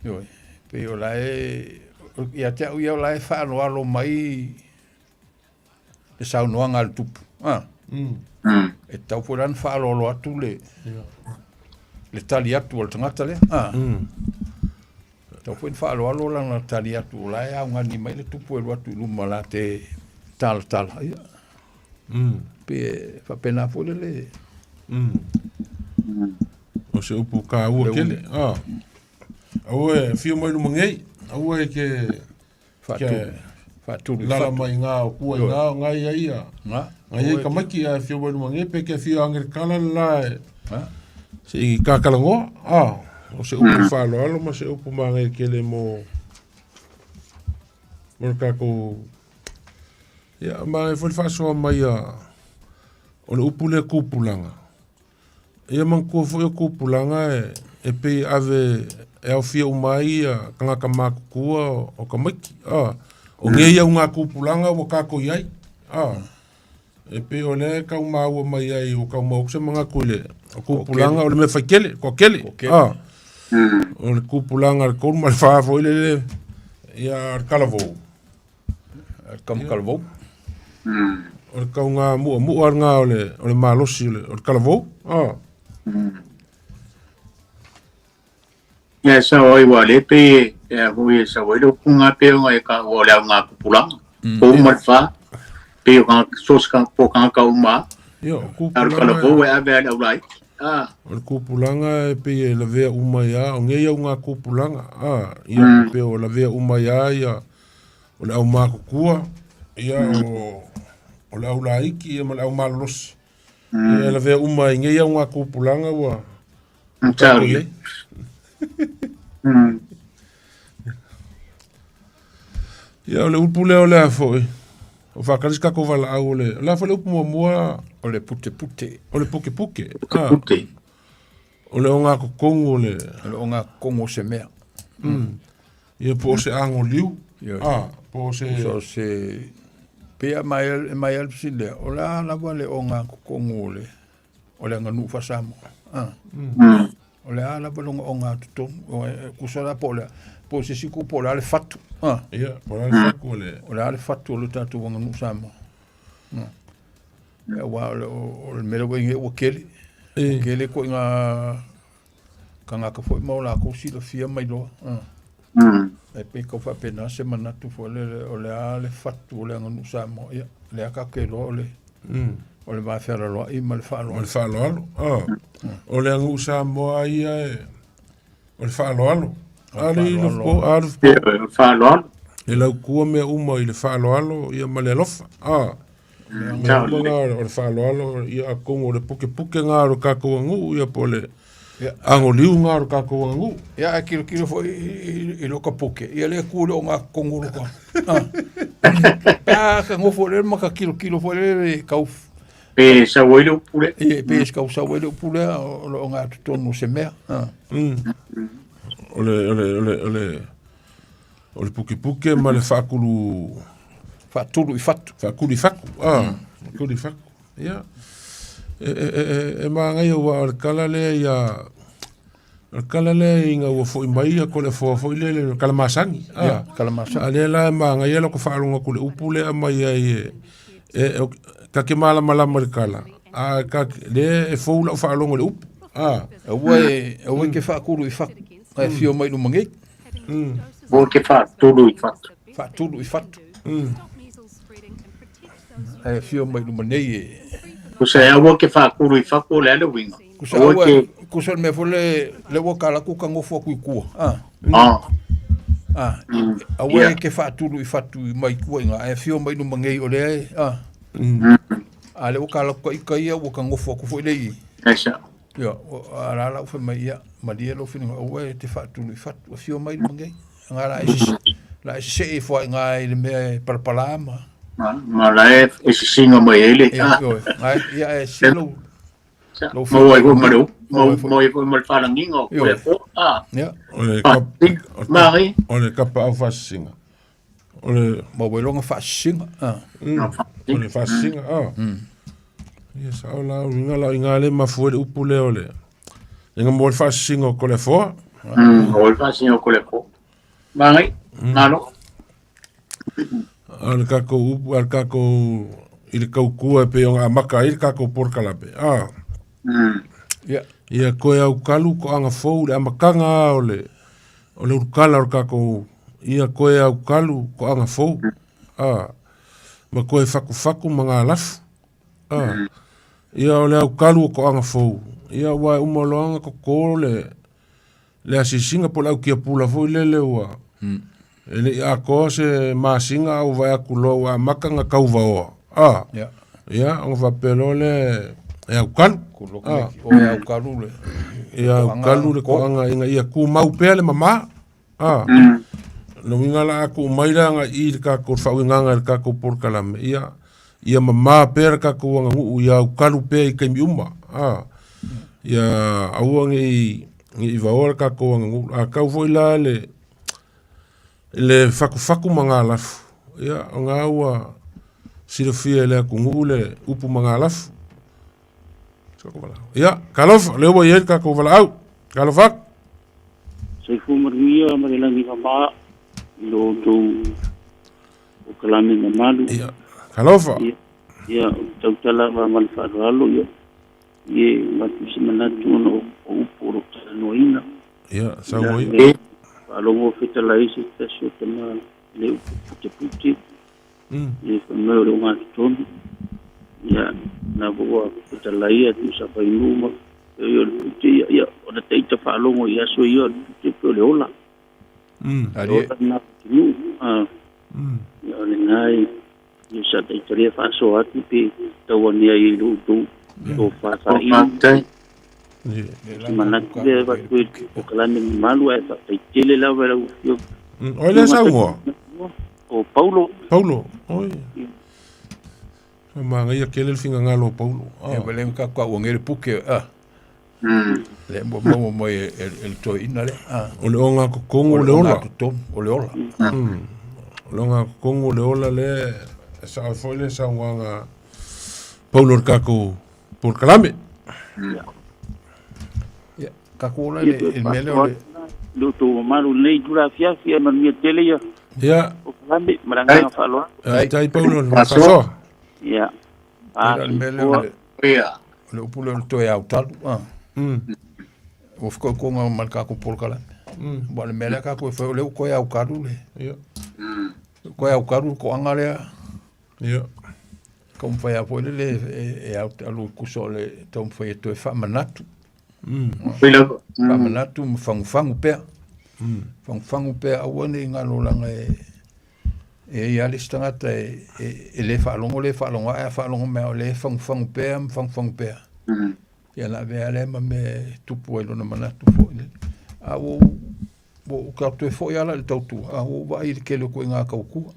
yo pe o lai ya te o lai fa no alo mai le sa no ngal tup e tau foran fa lo atu le tali atu o tangata le tau foin fa lo la tali atu lai a ngani mai le tupu e atu luma la te tal ya pe fa pena fole le o se upu ka u kele au e fio mai no mangai au e ke fa tu la mai nga o ku nga ia nga ka maki a fio mai no mangai pe ke fio angre kala la se ka kala ngo o se upu fa lo ma se upu mangai kele mo ka ko ya mai foi fa so mai o le upu le kupulanga. Ia man kua fo e kupulanga e pe ave e au fia umai kanga ka makukua o ka maki. O nge ia unga kupulanga o kako iai. E pe o le ka umau mai ai o ka umau se manga kule. O kupulanga o le me whaikele, ko kele. O le kupulanga le koru mai whaafo ile le ia kalavou. Kam kalavou? O le kaunga mua nga o le malosi o le kalavou. Ya sa oi wa le pe ya hui sa oi lo kunga pe nga ka o le nga kupulanga. Ko marfa pe nga sos ka po ka uma. Yo, kupulanga. Ar kalavou e ave au lai. O le kupulanga e pe la vea uma ia, o ngeia nga kupulanga. Ia pe o la vea uma ia o le au makukua. Ia o le au laiki e ma le au malosi. E la vea uma inge ia unga kupulanga wa. Mtari. Ia o le upule o le afoi. O whakarisika ko wala au o le. O le afo le upu mua o le pute. O le puke. Pute. O le onga kokongo o le. O le onga kongo se mea. Ia po se ango liu. Po se. So se. Pea mai alpsile, o la wale o ngā kukongo o le ngā nufa samo. O le ala wale o ngā tuton, o kusara po le, po se siku po le ale fatu. Ia, po le ale fatu o le. O le ale fatu o le tatu o ngā nufa samo. wa o me lo nge o kele kele ko nga kanga ka foi mo la ko si lo fia mai lo e pe ko fa pena se mana tu fo le o le ale fatu le nganu sa mo ya le ka ke lo le o le va fera lo I mal fa lo o le nganu sa mo ai o le fa lo ali lo po fa lo e lau kua mea uma I le whaaloalo ia ma le alofa. Mea uma ngā o le whaaloalo ia a kongo le puke ngā ro kako angu ia po le ango liu ngā ro kako angu. Ia a kilo fo I loka puke. Ia le kule o ngā kongo ro ka. Pea ka ngofo le maka kilo fo le kau. Pe sa wele upule. Pe sa kau sa wele upule o ngā tutonu se mea. O le puke ma le whakulu... Whatulu I whatu. Whakulu I whaku. Whakulu I whaku. Ia. E maa ngai o wa le kala lea ia... Le kala lea I ngā ua fo I mai a ko le fo le kalamasangi. Ia, kalamasangi. A lea la e maa ngai ala ko whaalunga ko le upu lea mai ai ka ke malama le kala. Le e fōula o whaalunga le upu. Aua e ke whakulu I whaku. Ai fio mai no mangei. Bo ke fa tulu I fatu. Fa tulu I fatu. Ai fio mai no manei. Kusa e awa ke fa kuru I faku le ale winga. Kusa me fole le wakala ku kango fo ku ku. Awa ke fa tulu I fatu mai ku inga. Ai fio mai no mangei o le Ale wakala ko ikai o kango fo ku fo le. Esa. Yo, ala fa mai ya. Madia lo fini awa te fa tulu I fatu fio mai no mangei. Ngara la se e fo ngai le me palpalama ma la e singa mai ele ia e silo lo fo e mo mo mo falangingo o fo ya mari ole kapa au fasinga ole mo welonga fasinga ole fasinga ia sa ola ngale ma fo upule ole nga mo fasinga ko le fo o fasinga ko le fo Mangai, nano. Al kako I le kaukua pe o ngā maka I le kako porkalape. Ia koe au kalu ko anga fou le amakanga o le urukala o kako ia koe au kalu ko anga fou. Ma koe faku mga lafu. Ia o le au kalu ko anga fou. Ia wai umaloanga ko kore le asisinga po lau kia pula fo I lele ua. Ele a ko se masinga au vai akulo wa makanga kauva o. Ia, o va pelo le e au kalu. O e au kalu le. E au kalu le ko anga inga ia ku mau pea le mama. No winga la aku maira nga I ka ko whawinganga le ka ko porkalame. Ia mama pera ka ko wanga ngu ia au kalu pea I kaimi uma. Ia au ngi vaora ka ko ngu a kau foi la le faku mga lafu ia nga ua silofia le ku ngu le upu mga lafu ia kalofa le wa yer ka ko vala au kalofa sai fu maria marilangi ma lo do o kalame na malu ia kalofa ia tautala va mal faralo ia matu semana tu no upu ro no ina ia sawa alongo fita la isi tasho tama le puti e no lo ma ton ya na bo fita la ia tu sa pa inuma yo puti ya ona teita fa alongo ya so yo te le ola ali na tu ya le nai yo sa teita le fa so atu pe tawani ai lu tu to fa sa i Mana dia buat o kalame malu e tele la vera yo. Olha essa uma. O Paulo. Oi. Manga ia kele finga ngalo Paulo. E vale un ka o ngere puke le mo el to inale. O le onga ko kongo le ola. O le ola. Le onga kongo le ola le sa foi le sa nga Paulo kako por kalame. Kakula el melo do to malu nei dura fia man mi tele ya ya o kambi maranga falo ai Paulo paso ya le mele le upule le toe au talu o fko ko nga malka ko polkala bo le mele ka ko fo le ko ya ukaru le ko ya ukaru ko angale kom fa ya po le e au talu ku so le tom fa to fa manatu fa manatu fangu pe fangu pe awone ngalo langa e ia le stangata e le whaalongo a whaalongo mea o le whangu pēa. Ia la vea le ma me tupu e lona manatu fo ile. A o kautu e fo iala le tautua. A o wa i le kele koe ngā kaukua.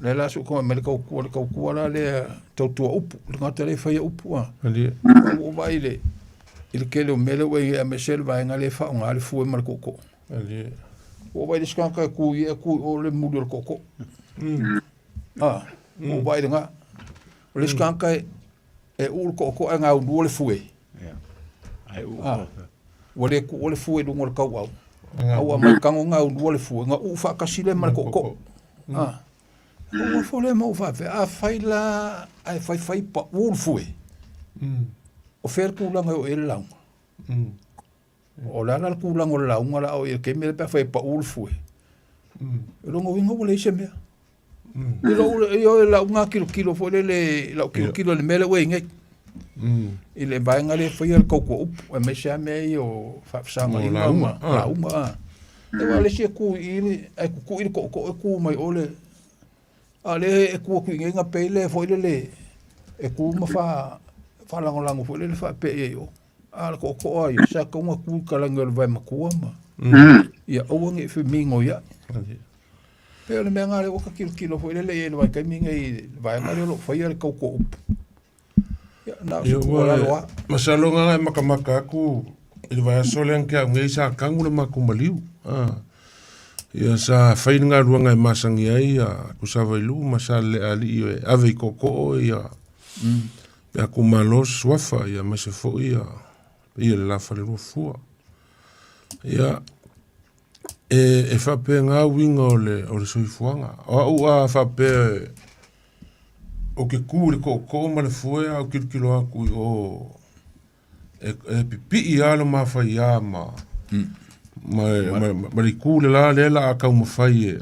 Le la su koma me le kaukua la le tautua upu. Le ngata le whaia upu a. O wa i le kele o mele ue a me sel vai ngā le whao ngā le fue ma le koko. O vai skanka ku ye ku o le mudu koko. O vai nga. O le skanka e ul koko nga u le fue. Ai u. O le ku o le fue du ngol kau au. Au mai kango nga u le fue nga u fa kasile mal koko. O fo le mo fa a faila ai fai pa u fue. O fer ku la ngo el lang. O la kulang o la unga la o e ke me pe fa pa ulfu lo ngo wingo le se me yo la unga kilo fo le la kilo le mele we ngai ile ba ngale fo ye ko ko e me se me yo fa sanga i la unga e wa le se ku ile e ku ile ko ku mai ole ale e ku ngai nga pe le fo le e ku ma fa lango fo le fa pe yo ala ko ai sa ko nga ku kalanga vai makua ma ia o nge fe mingo ia pero me ngale o ka kilo foi le vai ka minga i vai ngale lo foi le ko ia na so la lo masalonga e makamaka ku il vai solen ke nge sa kangu le makumaliu ia sa fainga ruanga e masangi ai ku sa vai lu masale ali ave koko ia ya ku malos wafa ia mase fo ia le la fale rufua. Ia, e whape ngā winga o le soifuanga. O a whape o ke kū le ko ma le fuea o kilo aku o e pipi i alo mawhai a ma li kū le la a kau mawhai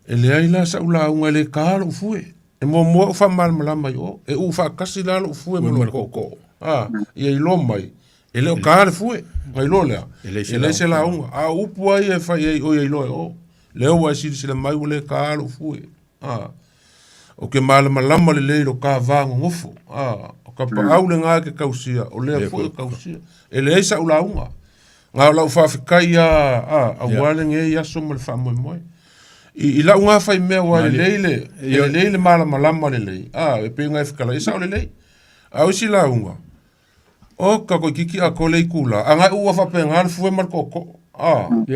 e le ai la sa ula unga le ka alo fue. E mo o wha malama yo. E u wha kasi la alo fue mo lo koko. Ia i lo mai e leo kāre fue mai lo lea e le se la unga a upu ai e fai ai o i lo o leo wa siri se le mai ule kāre fue o ke malama le leiro ka vango ngofo o ka pa au le ngā ke kausia o lea fue kausia e le eisa ula unga ngā lau whawhikai a wale nge i aso ma le wha moi i la unga fai mea wa le leile malama le lei e pe ngai whikala isa o le lei au si la unga o ka ko kiki a ko le kula anga u fa penga al fu mar koko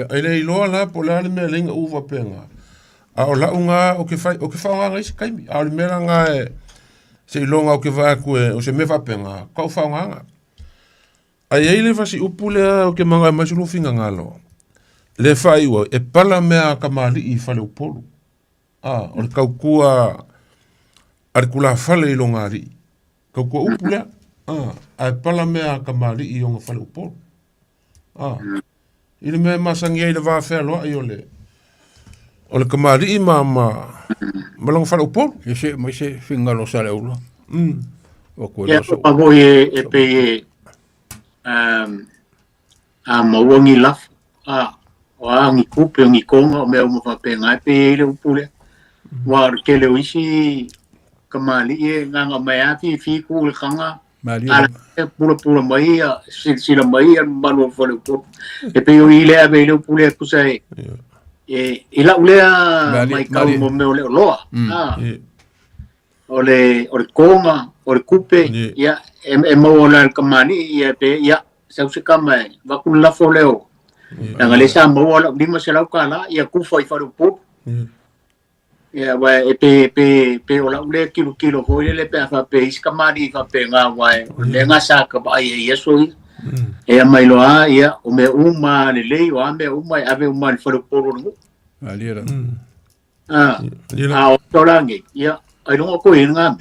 ele ilo la pola le me lenga u fa penga a o la unga o ke fa nga ngai kai a le me nga se longa o ke va ku o se me fa penga ka fa nga a ele fa si upule o ke manga ma sulu finga ngalo le fa iwa e pala me a kamali i fa le upolu o le kaukua arikula fa le longa ri kaukua upule ai pala mea kamari i onga whale uporo. Ile mea masangi ai le waa whea loa i ole. O le kamari i malong whale uporo. Mai se whinga lo sale ula. Ia pako e pe a mauangi laf. O a ngi kupe o ngi konga o mea umawa pe ngai pe le upule. Wa kele o isi kamari i nganga mai ati fiku le kanga. Ala pula mai sila mai malu fole ko e pe o ile ave le pule ku sai e ila ule mai ka mo me ole loa ole konga ole kupe ya e mo la kamani ya pe ya sa se kama va ku la fole o nga le sa mo la di ma se la kala ya ku foi fa pu ya wa e pe ola ule kilo ho le pe fa pe iska mari fa pe nga wa le nga sa ka ba ye so e mai lo a ya o me uma le o ame uma ave uma fa po ro aliera o tolangi ya ai no ko inga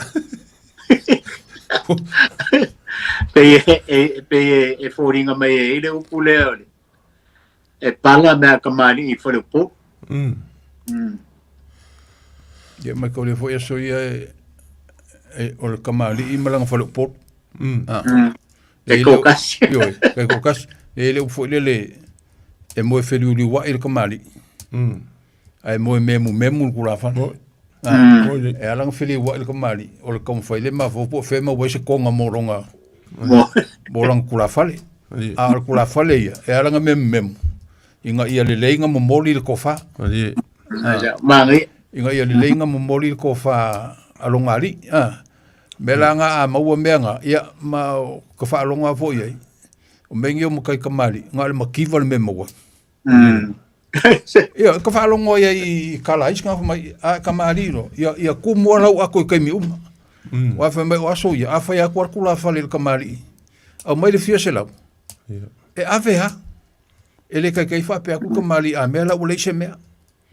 Pe fōringa mai e le upu leo le. E pala mea kamali I whare po. Ia mai kau le fo ia so ia o le kamali I malanga whare po. Ke kokasi. Ioi, ke kokasi. E le upu le e moe wheri uli wa I le kamali. Ai moe memu kura whana. E alanga wheri wa I le kamali. O le kaumwhai le ma fopo whema waise konga moronga. Moronga kura whale. A le kura whale ia. E alanga memu. Inga ia le leinga momoli le kofa. Mangi. Inga ia le leinga momoli le kofa alongari. Melanga a maua meanga. Ia ma kofa alonga fo ia. O mengi o makai kamali. Nga le makiva le memaua. Ia kofa alonga ia I kalais nga mai a kamali no. Ia kumua lau ako I kaimi uma. Wafa mai o aso ia. Afa ia kula fale le kamali. Au mai le fia se lau. E ave ha. Ele kai whape aku kamali a mea lau leise mea.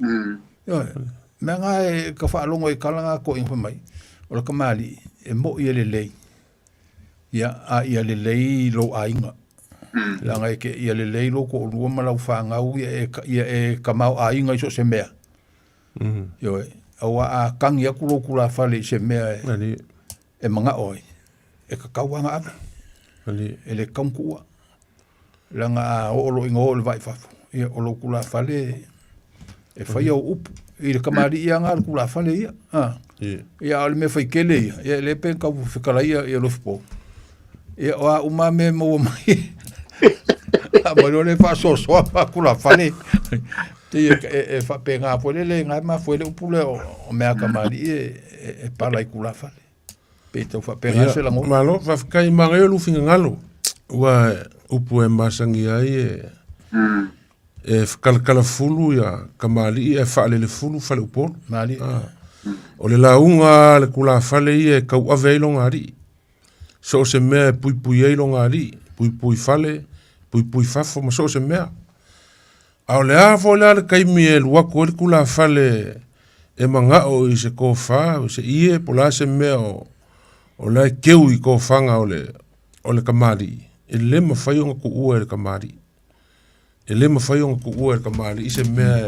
Mea ngā e ka whaalongo I kalanga ko infa mai. O la kamali e mo I le lei. Ia a ia le lei lo a inga. Langa e ke ia le lei lo ko urua malau whaangau ia e kamau a inga iso se mea. Awa a kangi aku lo kula whale se mea e manga oi. E ka kauanga ave. E le kaumkua. Langa o lo ingo le vai fafu ia o lo kula fale e fai o up I le kamari ia nga kula fale ia ia ale me fai kele ia le pe ka fikala ia lo fpo ia o uma me mo mai a mo le fa so kula fale te e fa pe nga po le nga ma fo le upule o me kamari e pala I kula fale pe to fa pe nga se la mo malo fa kai mangelo lu finga ngalo wa upu e masangi ai e whakalakala fulu ia kamali e whaalele fulu whale upolo. Mali. O le launga le kula whale ia e kau ave ilonga ari. So se mea pui ilonga ari. Pui whale, pui whafo, ma so se mea. Ao le afo le kaimi e luako le kula whale e mangao I se ko wha, se ie pola se mea o le keu I ko whanga o le kamali. E le mawhai o ngaku ua e kamari. E le mawhai o ngaku ua e kamari. I se mea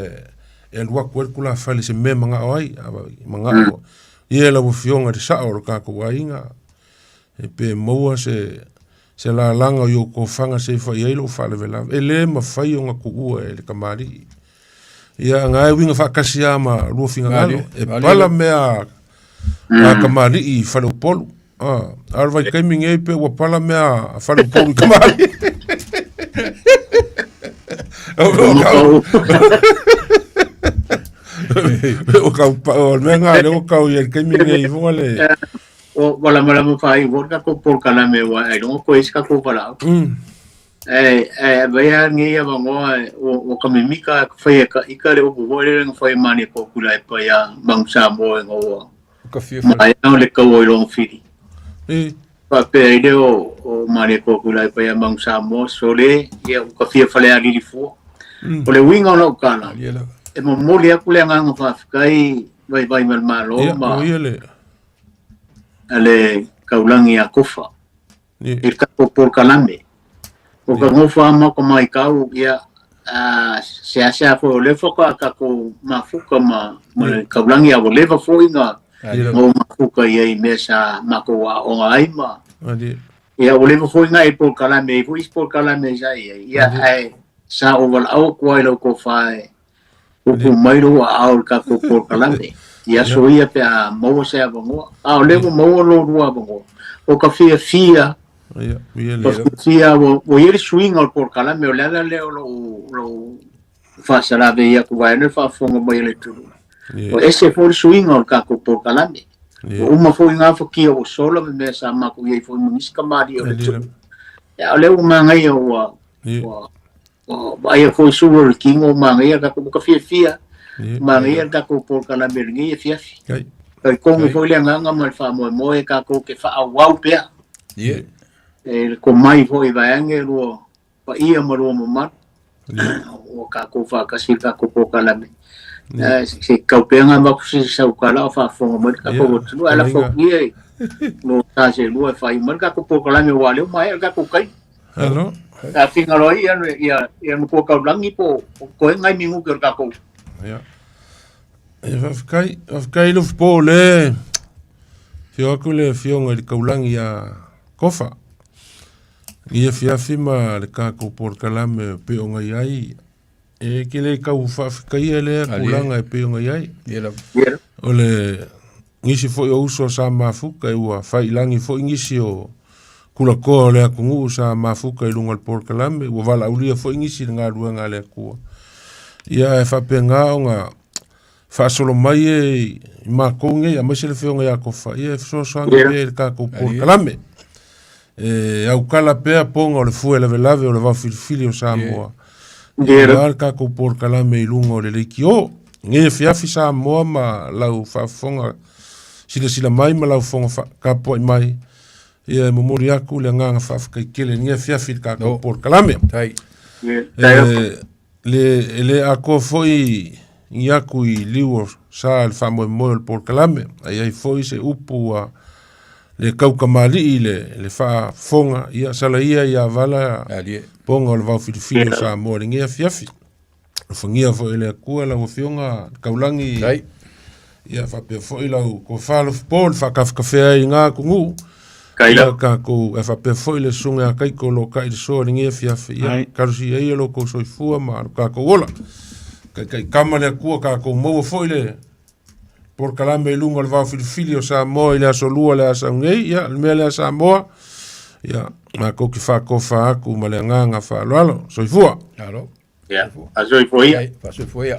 e alua kua kula whale se mea mga oai. Mga o. I e la wafionga te sao ro kako wainga. E pe maua se la langa o ko whanga se whai eilo whale vela. E le mawhai o ngaku ua e le kamari. Ia ngai winga whakasi ama lua finga ngalo. E pala mea a kamari I whale upolu. Arvai kaiming e pe wa pala mea whare pōru kamari. O kau mea ngā le o kau I kaiming e I funga le. O wala mala mo whai waka ko pōrkala me wa ai rongo ko iska ko wala. Vaya ngi ia wangoa o kamimika whai ika le o buhore renga whai mani ko kula e pa ia bangsa mo e ngoa. Mai au le kau o rongo whiri. Pa pe ide o mare ko kula pa ya mang samo sole ia ka fia fale ali li fu o le winga no kana e mo moli akule nga fa kai vai mal malo ma ale kaulangi a kofa il ka por kalame o ka no fa ma ko mai kau ia se fo le fo ka ko mafuka ma kaulangi a le fo inga o mafuka ia I mesa makoa o ai ma ia o levo foi ngai por kalame foi por kalame ia ai sa o val au ko ilo ko fai o mai ro au ka ko por kalame ia so ia pe a mo se a bongo o levo mo lo rua bongo o ka fia fia o ia swing al por kalame o le lo fa sala ve ia ko vai ne fa fonga mai le tu o ese for swing al ka ko por kalame o uma foi nga fo ki o solo me sa ma ko ia foi munisca mari o ya le uma nga ia o vai foi suor king o ma ia ka ko fia ma ia ka ko por kalame ngi fia kai ko foi le nga mal fa mo e ka ko ke fa au pe e ko mai foi vai nge ro pa ia mo ro mo ma o ka ko fa ka si ka ko por kalame se kau penga ma kusi sa ukala fa fo mo ka ko tu ala fo ye no ta se lua fai man ka ko po la me wa le mai ka ko kai Hello. ta finga roi ia no ko ka langi po ko ngai mingu ke ka ko Ja. Afkai lo po le. Fio aku le fio ngai kaulangi a kofa. Ia fiafima le ka ko por kalame pe o ngai ai. E ke le ka ufa kai le kulanga e pe o ngai ai. O le ngisi fo o uso sa mafuka e ua fai langi fo ngisi o kula ko le kungu sa mafuka i lunga por kalame ua vala ulia fo ngisi nga ruanga le kua. Ia e fa penga o nga fa solo mai e ma konge a masele fio ngai a kofa. Ia e so so ngai ka ko por kalame. Au kala pea ponga o le fue lave o le va filfili o Samoa. Ia ka ko por kalame i lunga o le leiki o. Nge fiafi Samoa ma lau fafonga sila mai ma lau fonga ka po mai. Ia momori aku le nganga fafka kele nge fiafi ka ko por kalame. Tai. Le ako foi iaku i liu sa al famo mo por kalame. Ai foi se upu a le kaukamali i le fa fonga ia sala ia vala ponga le vau filifilo sa mo ngia fiafi fongia fo ele kua la fionga kaulangi ia fa pe fo ila ko fa lo pol fa kafe nga kungu kaila ka ko fa pe fo ile sunga kai ko lo kai so ngia fiafi ia karusi ia lo ko so fua ma ka ko ola kai kamale kua ka ko mo fo ile por kalame lungo al va filifilio sa mo ile asolua le asa ngei ya me le asa mo ya ma ko ki fa ko fa ku ma le nganga fa lalo so ifua claro ya aso ifua fa so ifua